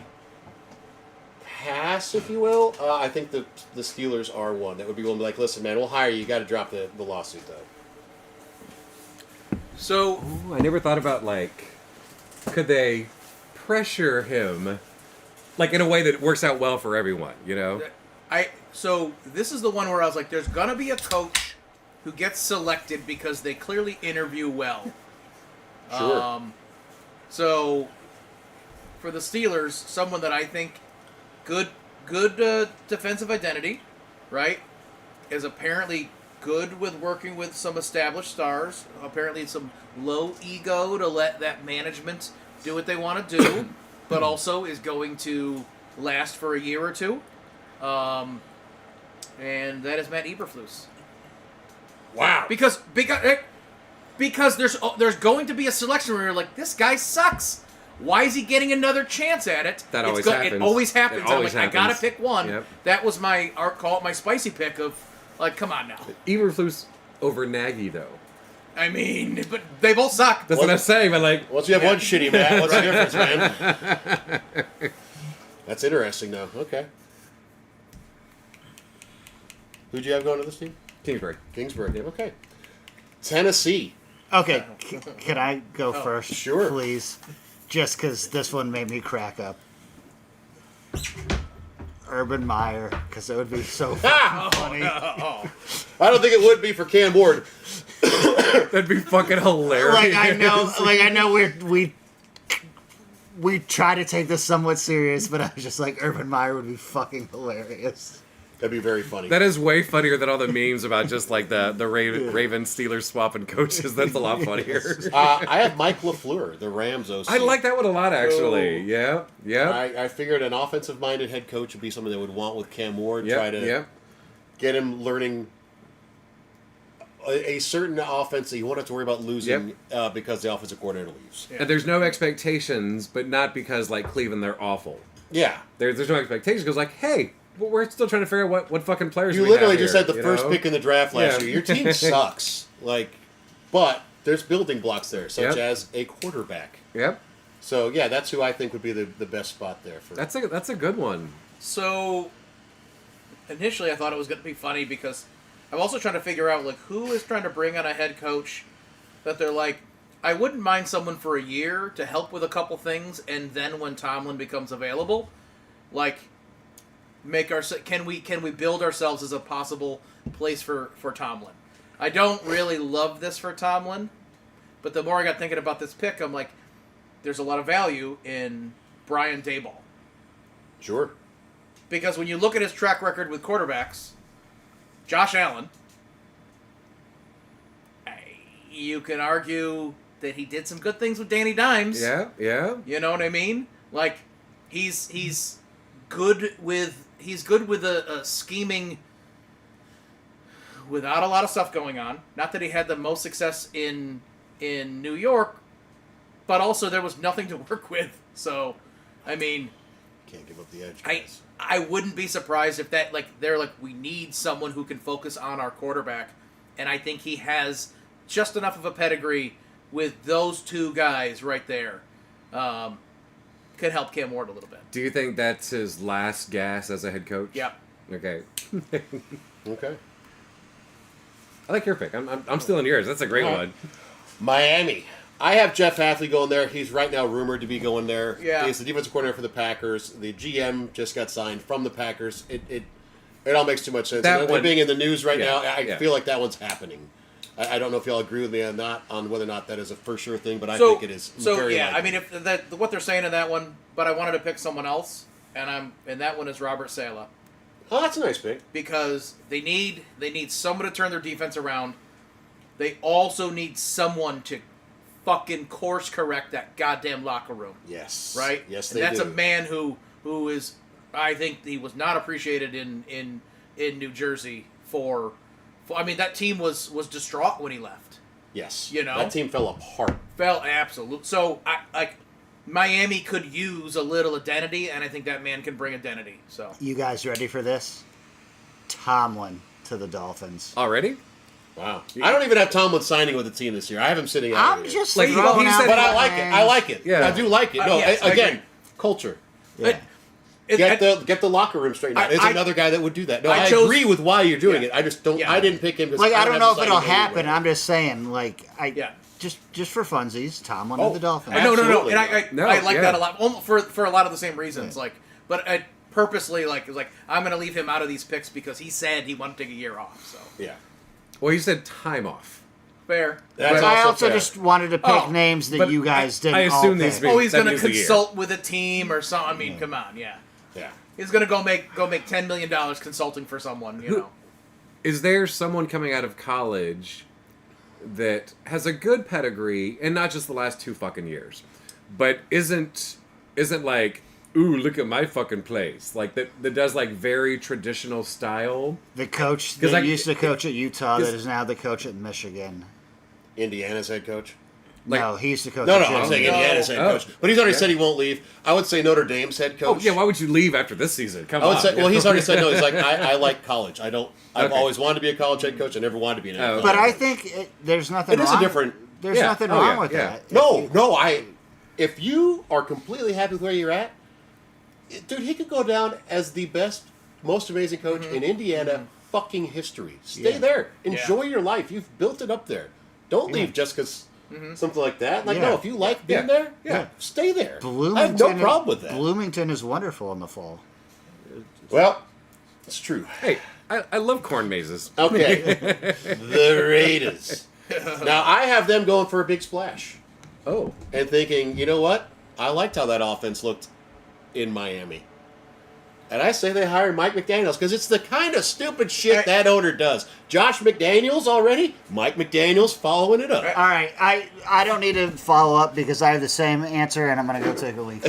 pass, if you will, I think the Steelers are one that would be willing to be like, listen, man, we'll hire you. You got to drop the lawsuit, though. So Ooh, I never thought about, like, could they pressure him, like, in a way that works out well for everyone, you know? So this is the one where I was like, there's gonna be a coach who gets selected because they clearly interview well. Sure. So for the Steelers, someone that I think good defensive identity, right, is apparently good with working with some established stars. Apparently some low ego to let that management do what they want to do, but also is going to last for a year or two. And that is Matt Eberflus. Wow. Because there's going to be a selection where you're like, this guy sucks. Why is he getting another chance at it? That It always happens. always happens. It always I'm like, I gotta happens. pick one. Yep. That was my call it my spicy pick of like, come on now. Eberflus over Nagy, though. I mean, but they both suck. That's what I'm saying, but, like... Once you have one shitty Matt, what's the difference, man? That's interesting, though. Okay. Who'd you have going to this team? Kingsbury. Kingsbury. Okay. Tennessee. Okay, can I go first? Sure. Please. Just because this one made me crack up. Urban Meyer, because it would be so funny. I don't think it would be for Cam Ward. That'd be fucking hilarious. I know we try to take this somewhat serious, but I was just like, Urban Meyer would be fucking hilarious. That'd be very funny. That is way funnier than all the memes about just, like, the Raven Steelers swapping coaches. That's a lot funnier. I have Mike LaFleur, the Rams OC. I like that one a lot, actually. Oh. Yeah. I figured an offensive-minded head coach would be something they would want with Cam Ward. Yep, Try to yep. get him learning a certain offense that you won't have to worry about losing because the offensive coordinator leaves. Yeah. And there's no expectations, but not because, like, Cleveland, they're awful. Yeah. There's no expectations because, like, hey, well, we're still trying to figure out what fucking players You we literally have just here, had the you first know? pick in the draft last Yeah. year. Your team sucks. But there's building blocks there, such Yep. as a quarterback. Yep. So, yeah, that's who I think would be the best spot there. For That's a good one. So initially I thought it was going to be funny because I'm also trying to figure out like who is trying to bring on a head coach that they're like, I wouldn't mind someone for a year to help with a couple things, and then when Tomlin becomes available, like can we build ourselves as a possible place for Tomlin. I don't really love this for Tomlin, but the more I got thinking about this pick, I'm like, there's a lot of value in Brian Daboll. Sure. Because when you look at his track record with quarterbacks, Josh Allen, you can argue that he did some good things with Danny Dimes. Yeah. You know what I mean? Like, he's good with a scheming without a lot of stuff going on. Not that he had the most success in New York, but also there was nothing to work with. So, I mean, Can't give up the edge, guys. I wouldn't be surprised if that, like, they're like, we need someone who can focus on our quarterback. And I think he has just enough of a pedigree with those two guys right there. Could help Cam Ward a little bit. Do you think that's his last gas as a head coach? Yeah. Okay. Okay. I like your pick. I'm stealing yours. That's a great All right. one. Miami. I have Jeff Hafley going there. He's right now rumored to be going there. Yeah. He's the defensive coordinator for the Packers. The GM just got signed from the Packers. It all makes too much sense. That And one- being in the news right Yeah, now, I yeah. feel like that one's happening. I don't know if y'all agree with me on whether or not that is a for sure thing, but I think it is. So very yeah, I likely. mean, if what they're saying in that one, but I wanted to pick someone else, and that one is Robert Saleh, Oh, that's a nice pick. because they need someone to turn their defense around. They also need someone to fucking course correct that goddamn locker room, Yes. right? Yes, and they that's do. a man who is, I think he was not appreciated in New Jersey for I mean, that team was distraught when he left. Yes. You know? That team fell apart. Fell absolute. So Miami could use a little identity, and I think that man can bring identity. So You guys ready for this? Tomlin to the Dolphins. Already? Wow. I don't even have Tomlin signing with the team this year. I have him sitting out. I'm here. just Like, throwing he out said- But I like it. I like it. Yeah. I do like it. No, yes, I again, agree. culture. Yeah. Get the locker room straightened out. There's another guy that would do that. No, I chose- agree with why you're doing Yeah. it. I just don't. Yeah. I didn't pick him because Like, I don't know if it'll have him signing happen. anyway. I'm just saying, like, Yeah. just for funsies, Tomlin Oh, and the Dolphins. No, Absolutely. and I No, like yeah. that a lot. Almost for a lot of the same reasons. Like, but I purposely like I'm going to leave him out of these picks because he said he wanted to take a year off. So Yeah. Well, you said time off. fair. That's I also fair. just wanted to pick Oh, names that but you guys didn't. I assume all these pick. be- Oh, he's that going to means the year. consult with a team or something. I mean, come on, yeah. Yeah. He's going to go make $10 million consulting for someone. You know. Is there someone coming out of college that has a good pedigree, and not just the last 2 fucking years, but isn't like, ooh, look at my fucking plays, like that does like very traditional style? The coach 'Cause that I- used to coach at Utah that 'cause- is now the coach at Michigan. Indiana's head coach. Like- No, he used to coach No, at I'm Michigan. saying No. Indiana's head Oh. coach, but he's already Yeah. said he won't leave. I would say Notre Dame's head coach. Oh yeah, why would you leave after this season? Come I would on. say. Well, he's already said no. He's like, I like college. I've Okay. always wanted to be a college head coach. I never wanted to be an NFL. But head I coach. think there's nothing It is a wrong. different- There's Yeah. nothing Oh, wrong yeah, with yeah. that. No. If you are completely happy with where you're at, dude, he could go down as the best, most amazing coach in Indiana fucking history. Stay Yeah. there. Enjoy your life. You've built it up there. Don't leave just because something like that. Like, Yeah. no, if you like being Yeah. there, Yeah. stay there. Bloomington, I have no problem with that. Bloomington is wonderful in the fall. Well, it's true. Hey, I love corn mazes. Okay. The Raiders. Now, I have them going for a big splash Oh, and thinking, you know what? I liked how that offense looked in Miami. And I say they hire Mike McDaniels because it's the kind of stupid shit that owner does. Josh McDaniels already, Mike McDaniels following it up. All right, I don't need to follow up because I have the same answer, and I'm going to go take a leak.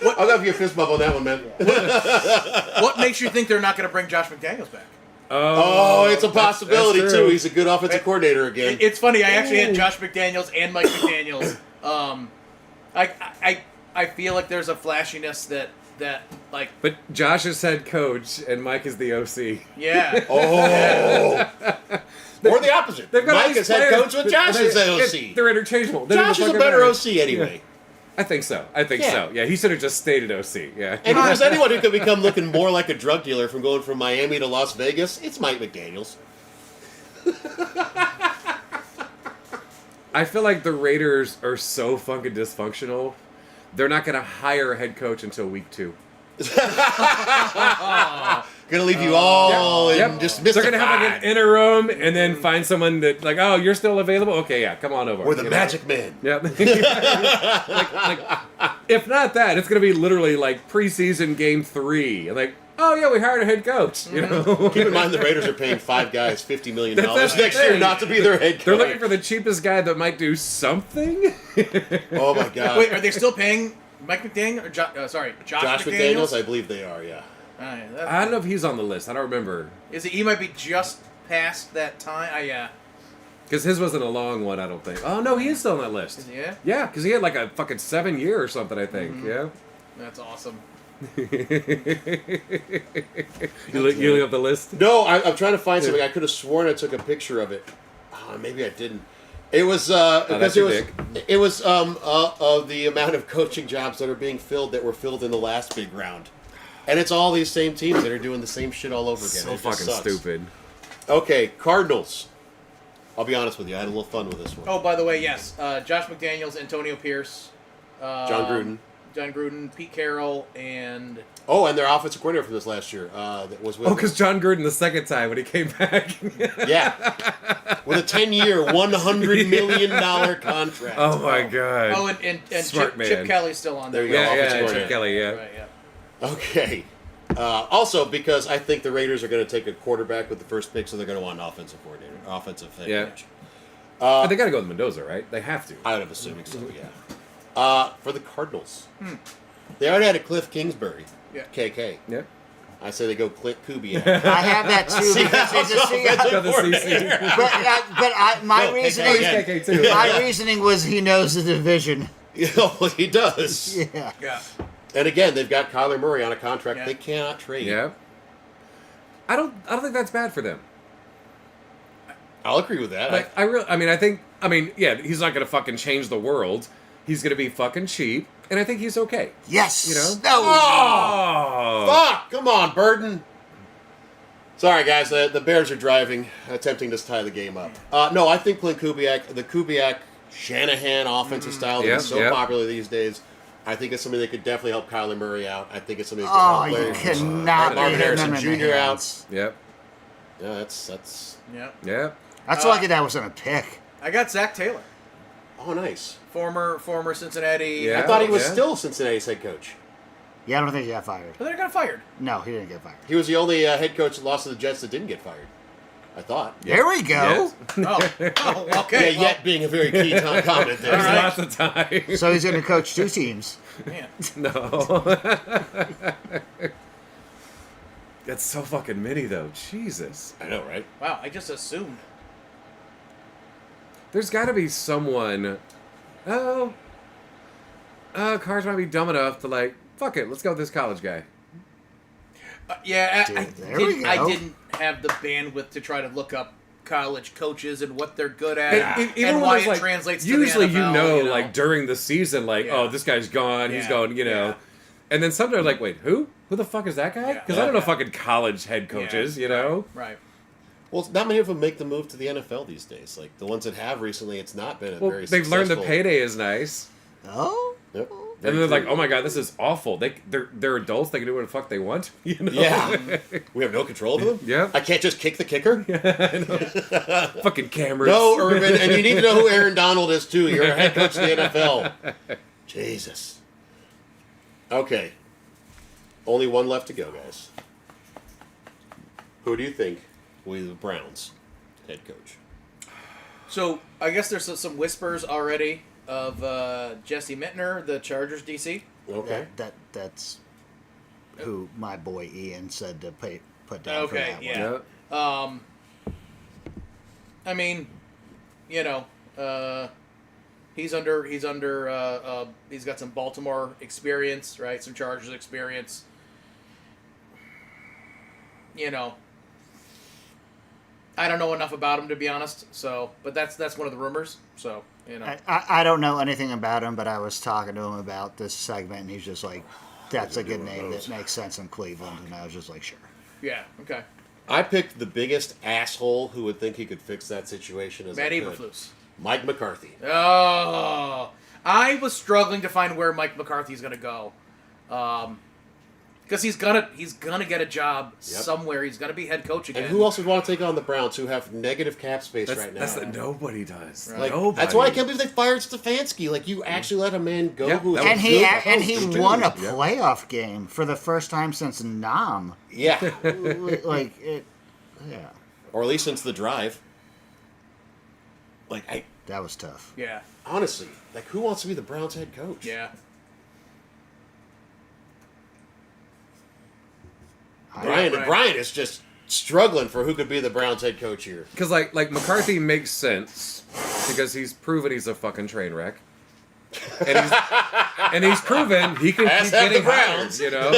I'll give you a fist bump on that one, man. What makes you think they're not going to bring Josh McDaniels back? Oh, it's a possibility, that's too. true. He's a good offensive coordinator again. It's funny. I actually had Josh McDaniels and Mike McDaniels. I feel like there's a flashiness that like but Josh is head coach and Mike is the OC. yeah. Oh. Or the opposite. They've got all Mike these is head players, coach with but Josh as the they- OC. They're interchangeable. They Josh don't is a fucking better matter. OC anyway. Yeah. I think so. Yeah. So. Yeah, he should have just stayed at OC. Yeah. And if there's anyone who could become looking more like a drug dealer from going from Miami to Las Vegas, it's Mike McDaniels. I feel like the Raiders are so fucking dysfunctional. They're not going to hire a head coach until week 2. Gonna leave you all in just They're going to have like mystified. an interim and then find someone that, like, oh, you're still available? Okay, yeah, come on over. Or the You know? Magic Man. Yeah. like, if not that, it's going to be literally like preseason game 3. Like, oh, yeah, we hired a head coach. You know? Keep in mind the Raiders are paying 5 guys $50 million That's the next year thing. not to be their head coach. They're looking for the cheapest guy that might do something. Oh my God. Wait, are they still paying Mike McDaniel or Josh Josh McDaniels, I believe they are, yeah. I don't know if he's on the list. I don't remember. He might be just past that time. Yeah. Because his wasn't a long one, I don't think. Oh, no, he is still on that list. Is he, yeah? Yeah, because he had like a fucking 7-year or something, I think. Yeah. That's awesome. You look up the list? No, I'm trying to find something. I could have sworn I took a picture of it. Maybe I didn't. It was because your it was of the amount of coaching jobs that are being filled that were filled in the last big round. And it's all these same teams that are doing the same shit all over again. So It just fucking sucks. stupid. Okay, Cardinals. I'll be honest with you. I had a little fun with this one. Oh, by the way, yes. Josh McDaniels, Antonio Pierce. John Gruden, Pete Carroll, and... Oh, and their offensive coordinator from this last year that was with Oh, because John Gruden the second time when he came back. Yeah. With a 10-year, $100 million contract. Oh my god. Oh, and Smart Chip man. Kelly's still on there. There you go. Yeah, offensive yeah, coordinator. Chip Kelly, yeah. Right, yeah. Okay. Also, because I think the Raiders are going to take a quarterback with the first pick, so they're going to want an offensive coordinator, offensive head Yeah. coach. But they got to go with Mendoza, right? They have to. I would have assuming so, yeah. For the Cardinals, they already had a Cliff Kingsbury, Yeah. KK. Yeah. I say they go Clint Kubiak. I have that too because he's a Seahawks. Got the CC. My No, reasoning, KK. KK too. my reasoning was he knows the division. Well, he does. Yeah. Yeah. And again, they've got Kyler Murray on a contract Yeah. they cannot trade. Yeah. I don't think that's bad for them. I'll agree with that. Like yeah, he's not gonna fucking change the world. He's gonna be fucking cheap, and I think he's okay. Yes. You know? No. Oh, Fuck! Come on, Burton. Sorry, guys. The Bears are driving, attempting to tie the game up. No, I think Clint Kubiak, the Kubiak Shanahan offensive style that Yeah, is so yeah. popular these days, I think it's something that could definitely help Kyler Murray out. I think it's something that Oh, could you help Larry cannot Marvin be Harrison hitting him in Jr. the out. hands. Yep. Yeah, that's. Yeah. Yep. That's lucky that wasn't a pick. I got Zach Taylor, Oh, nice. former Cincinnati. Yeah. I thought he was yeah. still Cincinnati's head coach. Yeah, I don't think he got fired. But then he got fired. No, he didn't get fired. He was the only head coach that lost to the Jets that didn't get fired. I thought. There we go. Oh, oh okay. Yeah, yet being a very key comment there. There's right. lots of time. So he's going to coach two teams. Man. No. That's so fucking many though. Jesus. I know, right? Wow, I just assumed. There's got to be someone. Cars might be dumb enough to like. Fuck it. Let's go with this college guy. Yeah, Dude, there we I go. didn't have the bandwidth to try to look up college coaches and what they're good at Even and when why there's, it like, translates usually to the NFL, you know, like during the season, like, Yeah. oh, this guy's gone, he's Yeah. going, you know. Yeah. And then sometimes like, wait, who? Who the fuck is that guy? Yeah. Because I don't know Yeah. fucking college head coaches, you know? Right. Well, not many of them make the move to the NFL these days. Like the ones that have recently, it's not been a Well, very they've learned the successful- payday is nice. Oh? Yep. And they're like, oh my god, this is awful. They're adults. They can do what the fuck they want. You know? Yeah. We have no control of them? Yeah. I can't just kick the kicker? Fucking cameras. No, Urban, and you need to know who Aaron Donald is, too. You're a head coach of the NFL. Jesus. Okay. Only one left to go, guys. Who do you think will be the Browns' head coach? So I guess there's some whispers already of Jesse Mittner, the Chargers DC. Okay. That's who my boy Ian said to put down for Okay, that yeah. one. Yeah. I mean, you know, he's got some Baltimore experience, right? Some Chargers experience. You know, I don't know enough about him to be honest. So, but that's one of the rumors. So, you know, I don't know anything about him, but I was talking to him about this segment, and he's just like, that's a good name that makes sense in Cleveland. And I was just like, sure. yeah, okay. I picked the biggest asshole who would think he could fix that situation as Matt I could. Eberflus. Mike McCarthy. Oh, I was struggling to find where Mike McCarthy's going to go, because he's gonna get a job somewhere. He's gonna be head coach again. And who else would want to take on the Browns, who have negative cap space right now? That's nobody does. Right. Like, Nobody. that's why I can't believe they fired Stefanski. Like, you actually let a man go Yeah, who that was And he good coach, won a too. playoff game for the first time since Nam. Yeah. Like it, yeah, Or at least since the drive. Like, that was tough. Yeah, honestly, like, who wants to be the Browns head coach? yeah. Brian Right. Brian is just struggling for who could be the Browns head coach here. Because like McCarthy makes sense because he's proven he's a fucking train wreck, and he's proven he can As keep have the getting hired. Browns. You know,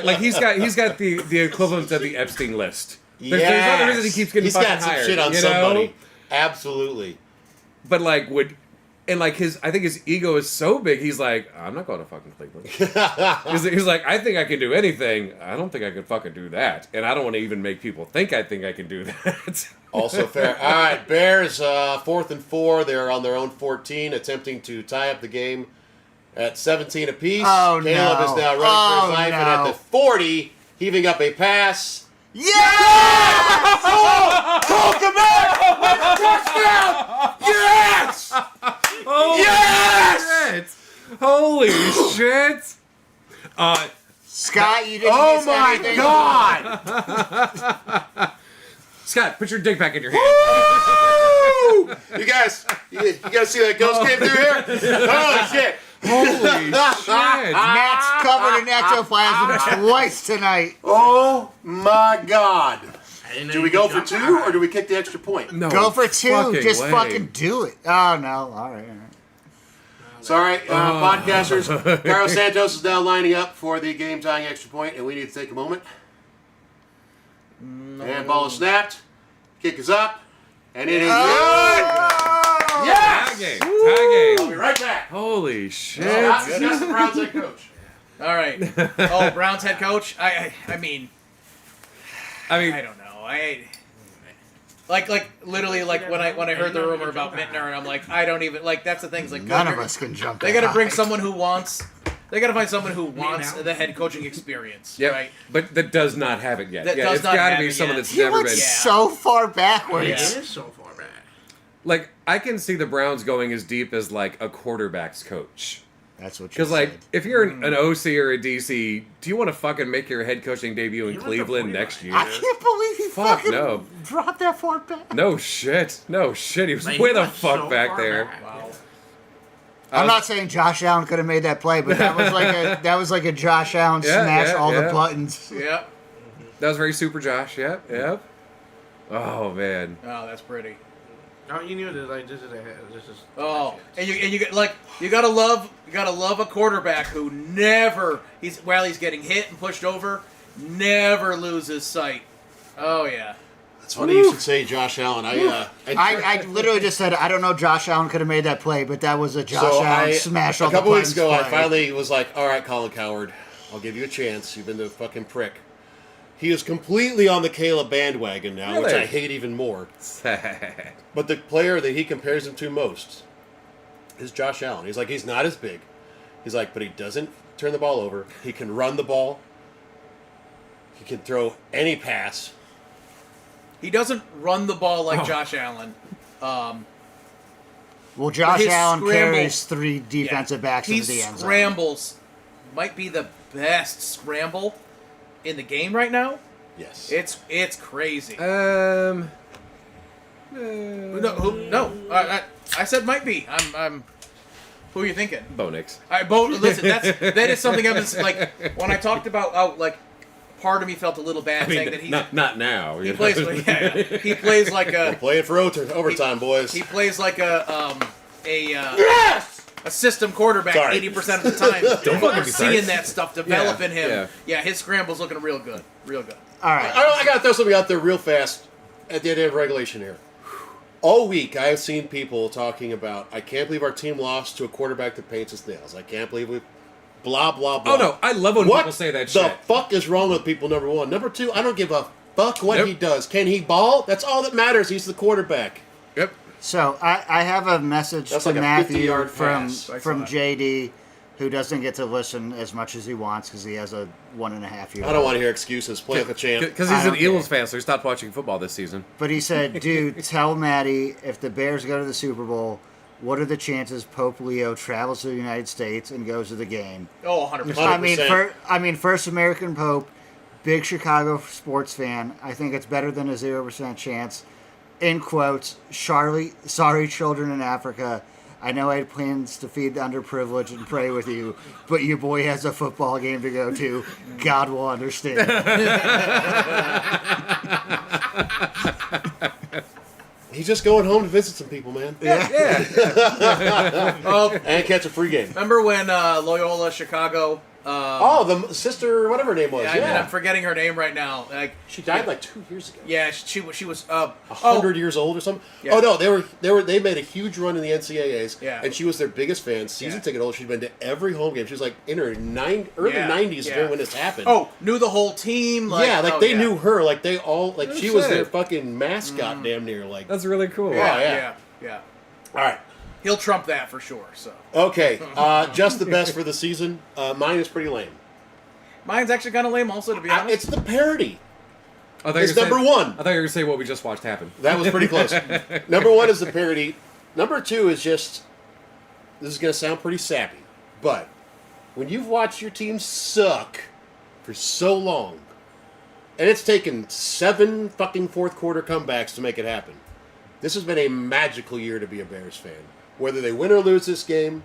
like he's got the equivalent of the Epstein list. There's other reasons he keeps getting He's fucking got some hired. shit on you know? somebody. Absolutely. But like And like I think his ego is so big. He's like, I'm not going to fucking Cleveland. he's like, I think I can do anything. I don't think I can fucking do that, and I don't want to even make people think I can do that. Also fair. All right, Bears 4th and 4. They're on their own 14, attempting to tie up the game at 17 apiece. Oh, Caleb no. is now running for his life, and at no. the 40, heaving up a pass. Yeah! Talk about touchdown! Yes! Holy Yes! shit! Holy shit! Scott, you didn't Oh miss my anything. God! Scott, put your dick back in your hand. Woo! You guys see that ghost came through here? Holy shit! Holy shit! Matt's covered in ectoplasm twice tonight. Oh my God! Do we go for 2 or do we kick the extra point? No Go for 2. fucking Just way. fucking do it. Oh, no. All right. Sorry, podcasters. Carlos Santos is now lining up for the game-tying extra point, and we need to take a moment. And ball is snapped. Kick is up. And it is good! Yes! Tie game. I'll be right back. Holy shit! Scott, discuss the Browns head coach. All right. Oh, Browns head coach. I mean, I mean, I don't know. Like literally like when I heard the rumor about Mittner, and I'm like, I don't even like. That's the thing. It's like None of us can jump They that got to bring high. someone who wants. They got to find someone who wants the head coaching experience. yeah, Right. but that does not have it yet. That Yeah, does it's not got to have be it someone yet. that's He never went been. so far backwards. Yeah. It is so far back. Like, I can see the Browns going as deep as like a quarterback's coach. That's what you Because like, said. if you're an OC or a DC, do you want to fucking make your head coaching debut in You want the Cleveland 49. next year? I can't believe he Fuck, fucking no. dropped that far back. No shit. No shit. He was Like, way he the went fuck so back far there. back. Wow. I'm not saying Josh Allen could have made that play, but that was like a Josh Allen Yeah, smash yeah, all the yeah. buttons. Yep. That was very Super Josh. Yep. Yep. Oh man. Oh, that's pretty. Oh, you knew that. Like this is. Oh, and you get like you gotta love a quarterback who never while he's getting hit and pushed over, never loses sight. Oh yeah. It's funny you should say Josh Allen. I literally just said I don't know Josh Allen could have made that play, but that was a Josh Allen smash a all the couple weeks buttons ago, I play. finally was like, all right, Colin Coward, I'll give you a chance. You've been the fucking prick. He is completely on the Caleb bandwagon now, which Really? I hate even more. But the player that he compares him to most is Josh Allen. He's like, he's not as big. He's like, but he doesn't turn the ball over. He can run the ball. He can throw any pass. He doesn't run the ball like Josh Allen. Well, Josh his Allen scramble- carries 3 defensive backs He into the end zone. scrambles might be the best scramble in the game right now. Yes. It's crazy. Um. No. I said might be. I'm. Who are you thinking? Bo Nix. Listen, that is something I was like when I talked about. Like, part of me felt a little bad I mean, saying that not now. he you plays. know? He plays like a. Playing for overtime, boys. He plays like a Yes! a system quarterback Sorry. 80% of the time. Don't fucking We're be seeing sorry. that stuff develop Yeah, in him. yeah. Yeah, his scramble's looking real good. Real good. All right. I got to throw something out there real fast at the end of regulation here. All week, I have seen people talking about, I can't believe our team lost to a quarterback that paints his nails. I can't believe we... Blah, blah, blah. Oh no, I love when What people say that the shit. fuck is wrong with people, number one? Number two, I don't give a fuck what Nope. he does. Can he ball? That's all that matters. He's the quarterback. Yep. So I have a message That's to like a Matthew 50-yard from pass. I from thought. JD, who doesn't get to listen as much as he wants because he has a 1.5-year. I don't want to hear excuses. Play like a champ. Because I he's an don't care. Eagles fan, so he stopped watching football this season. But he said, "Dude, tell Maddie if the Bears go to the Super Bowl, what are the chances Pope Leo travels to the United States and goes to the game?" Oh, 100%. I mean, first American Pope, big Chicago sports fan. I think it's better than a 0% chance. In quotes, sorry children in Africa. I know I had plans to feed the underprivileged and pray with you, but your boy has a football game to go to. God will understand. He's just going home to visit some people, man. Yeah. Oh, And catch a free game. remember when Loyola Chicago The sister, whatever her name was. Yeah, and I'm forgetting her name right now. Like she died like 2 years ago. Yeah, she was 100 years old or something. Yeah. Oh no, they made a huge run in the NCAAs. Yeah. And she was their biggest fan, season ticket holder. She'd been to every home game. She was like in her early Yeah. 90s Yeah. when this happened. Oh, knew the whole team. Like, they knew her. Like they all like Oh, she was shit. their fucking mascot, damn near. Like That's really cool. Yeah. all right. He'll trump that for sure. So Okay, just the best for the season. Mine is pretty lame. mine's actually kind of lame, also, to be honest. It's the parody. I thought you It's were gonna number say- one. I thought you were going to say what we just watched happen. That was pretty close. Number one is the parody. Number two is just, this is going to sound pretty sappy, but when you've watched your team suck for so long, and it's taken 7 fucking fourth quarter comebacks to make it happen, this has been a magical year to be a Bears fan. Whether they win or lose this game,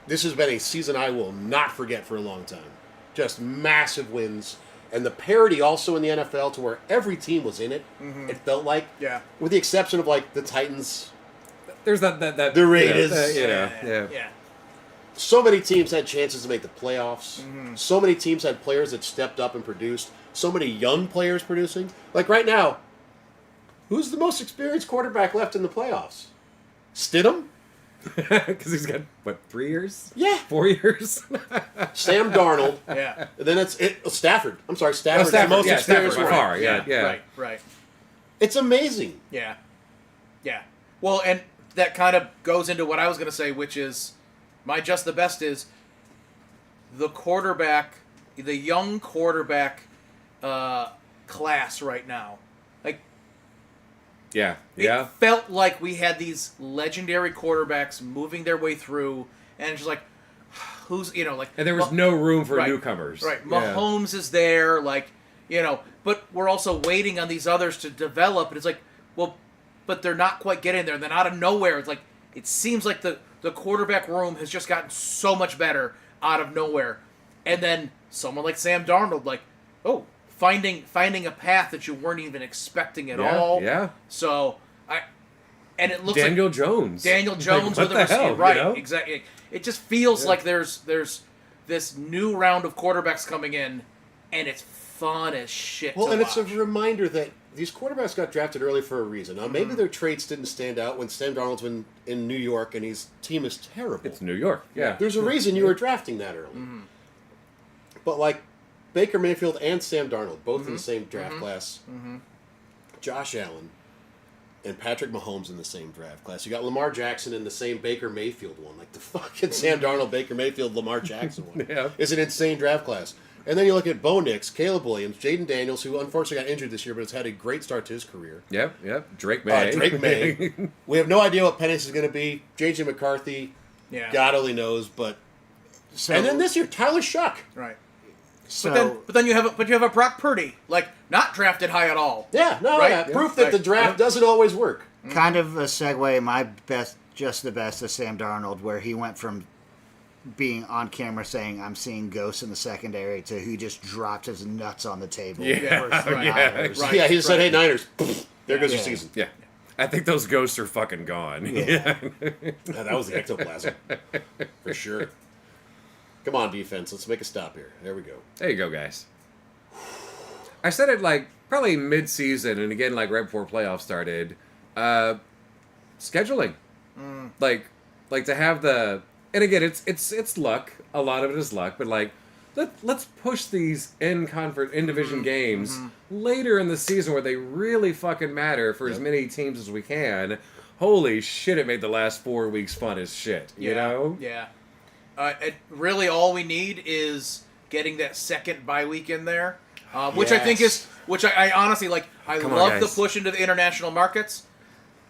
this has been a season I will not forget for a long time. Just massive wins. And the parity also in the NFL to where every team was in it, it felt like. Yeah. With the exception of, like, the Titans. There's that The Raiders. Yeah. So many teams had chances to make the playoffs. So many teams had players that stepped up and produced. So many young players producing. Like, right now, who's the most experienced quarterback left in the playoffs? Stidham? Because he's got, 3 years? Yeah. 4 years? Sam Darnold. Yeah. And then Stafford. I'm sorry, Stafford. Stafford, the most yeah, experienced Stafford by one. far, yeah. Right. It's amazing. Yeah. Well, and that kind of goes into what I was going to say, which is my just the best is the young quarterback class right now. Like, Yeah. it felt like we had these legendary quarterbacks moving their way through, and it's just like, who's, like... And there was no room for Right. newcomers. Right. Yeah. Mahomes is there, but we're also waiting on these others to develop, and it's like, well, but they're not quite getting there. Then out of nowhere, it's like, it seems like the quarterback room has just gotten so much better out of nowhere. And then someone like Sam Darnold, like, finding a path that you weren't even expecting at all. Yeah. So, and it looks Daniel like Jones. Daniel Jones Like, with what a the hell, receiver. Right, you know? exactly. It just feels like there's this new round of quarterbacks coming in, and it's fun as shit Well, to and watch. it's a reminder that these quarterbacks got drafted early for a reason. Now, maybe their traits didn't stand out when Sam Darnold's in New York and his team is terrible. It's New York. Yeah. There's a reason you were drafting that early. But, like, Baker Mayfield and Sam Darnold, both in the same draft class. Josh Allen and Patrick Mahomes in the same draft class. You got Lamar Jackson in the same Baker Mayfield one. Like, the fucking Sam Darnold, Baker Mayfield, Lamar Jackson one. Yeah. Is an insane draft class. And then you look at Bo Nix, Caleb Williams, Jaden Daniels, who unfortunately got injured this year, but has had a great start to his career. Yep. Drake May. Drake May. We have no idea what Penix is going to be. J.J. McCarthy, yeah. God only knows. But So, and then this year, Tyler Shuck. Right. so But then you have a Brock Purdy, like, not drafted high at all. Yeah, no, Right? yeah. Yeah. Proof that the draft doesn't always work. kind of a segue. My best, just the best, is Sam Darnold, where he went from being on camera saying "I'm seeing ghosts in the secondary" to he just dropped his nuts on the table. Yeah, versus the yeah, Niners. right. Yeah, he just said, "Hey, Niners, there goes your Yeah. season." Yeah. I think those ghosts are fucking gone. Yeah. Yeah, that was the ectoplasm for sure. Come on, defense. Let's make a stop here. There we go. There you go, guys. I said it like probably mid-season, and again like right before playoffs started. Scheduling, like to have the, and again it's luck. A lot of it is luck, but like let's push these in division games later in the season where they really fucking matter for as many teams as we can. Holy shit! It made the last 4 weeks fun as shit. You know? Yeah. Really, all we need is getting that second bye week in there, which I think is, which I honestly like. I Come on, love the guys. push into the international markets.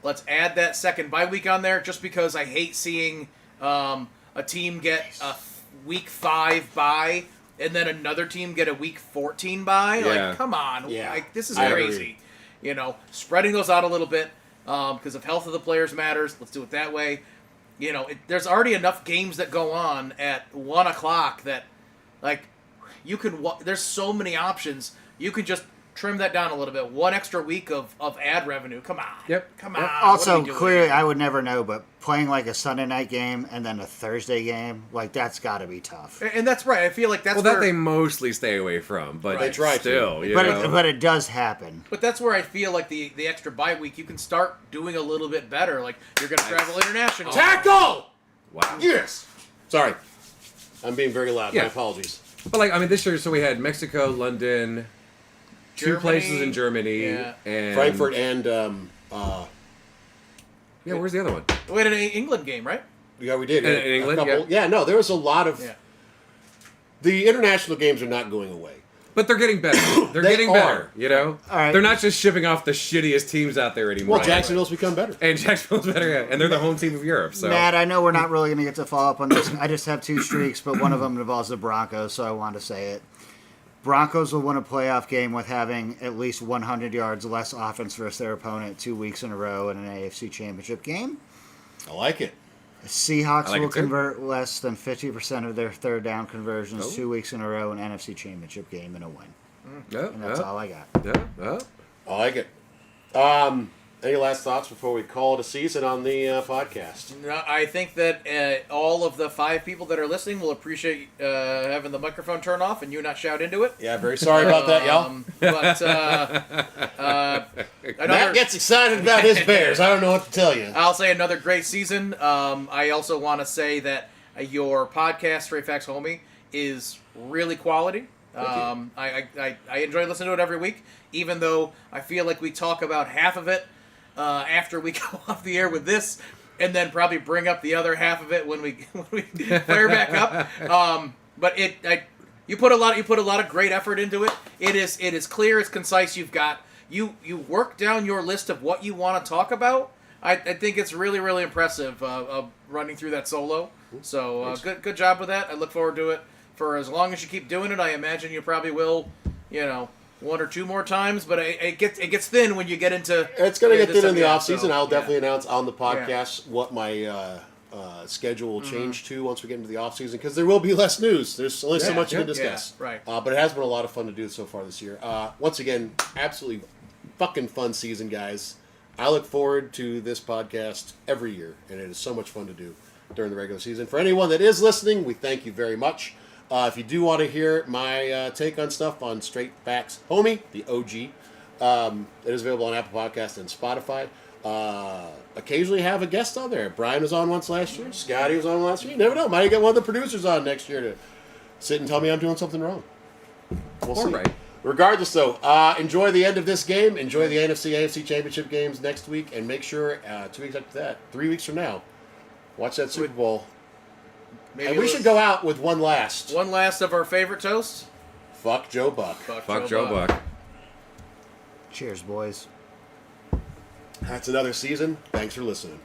Let's add that second bye week on there, just because I hate seeing a team get a week 5 bye and then another team get a week 14 bye. Yeah. Like, come on, Yeah. like this is I crazy. You know, spreading those out a little bit because if health of the players matters, let's do it that way. You know, there's already enough games that go on at 1 o'clock that, like, you can. There's so many options. You can just trim that down a little bit. One extra week of ad revenue. Come on. Yep. Come on. Yep. What are Also, we doing? clearly, I would never know, but playing like a Sunday night game and then a Thursday game, like that's got to be tough. And that's right. I feel like that's Well, where, that they mostly stay away from, but They try to. still, you But know. but it does happen. But that's where I feel like the extra bye week, you can start doing a little bit better. Like, you're going to travel international. Tackle! Wow. Yes! Sorry. I'm being very loud. Yeah. My apologies. But like, I mean, this year, so we had Mexico, London, two Germany, places in Germany, yeah. and Frankfurt and, Yeah, where's the other one? We had an England game, right? yeah, we did. In A England, couple- yeah, no, there was a lot of... Yeah. The international games are not going away. But they're getting better. They're They getting are. better. You know, All right. they're not just shipping off the shittiest teams out there anymore. Well, Jacksonville's become better. And Jacksonville's better, yeah. And they're the home team of Europe. So Matt, I know we're not really going to get to follow up on this. I just have two streaks, but one of them involves the Broncos, so I want to say it. Broncos will win a playoff game with having at least 100 yards less offense versus their opponent 2 weeks in a row in an AFC Championship game. I like it. Seahawks I like will it too. convert less than 50% of their third down conversions Oh. 2 weeks in a row in an NFC Championship game in a win. yeah, And that's all I got. yeah. I like it. Any last thoughts before we call it a season on the podcast? No, I think that all of the 5 people that are listening will appreciate having the microphone turn off and you not shout into it. Yeah, very sorry about that, y'all. But Matt gets excited about his Bears. I don't know what to tell you. I'll say another great season. I also want to say that your podcast, Straight Facts Homie, is really quality. I enjoy listening to it every week, even though I feel like we talk about half of it after we go off the air with this, and then probably bring up the other half of it when we fire back up. But you put a lot of great effort into it. It is clear, it's concise. You work down your list of what you want to talk about. I think it's really, really impressive running through that solo. So good job with that. I look forward to it for as long as you keep doing it. I imagine you probably will, 1 or 2 more times. But it gets thin when you get into. It's going to get thin in the yeah, off season. so, I'll yeah. definitely announce on the podcast what my schedule will change to once we get into the off season, because there will be less news. There's only so much you can discuss. Yeah, right. But it has been a lot of fun to do so far this year. Once again, absolutely fucking fun season, guys. I look forward to this podcast every year, and it is so much fun to do during the regular season. For anyone that is listening, we thank you very much. If you do want to hear my take on stuff on Straight Facts Homie, the OG, it is available on Apple Podcasts and Spotify. Occasionally have a guest on there. Brian was on once last year. Scotty was on last year. You never know. Might get one of the producers on next year to sit and tell me I'm doing something wrong. We'll see. Right. Regardless, though, enjoy the end of this game. Enjoy the NFC, AFC Championship games next week. And make sure 2 weeks after that, 3 weeks from now, watch that Super Bowl. Maybe And we should go out with one last. One last of our favorite toasts. Fuck Joe Buck. Fuck Joe Buck. Cheers, boys. That's another season. Thanks for listening.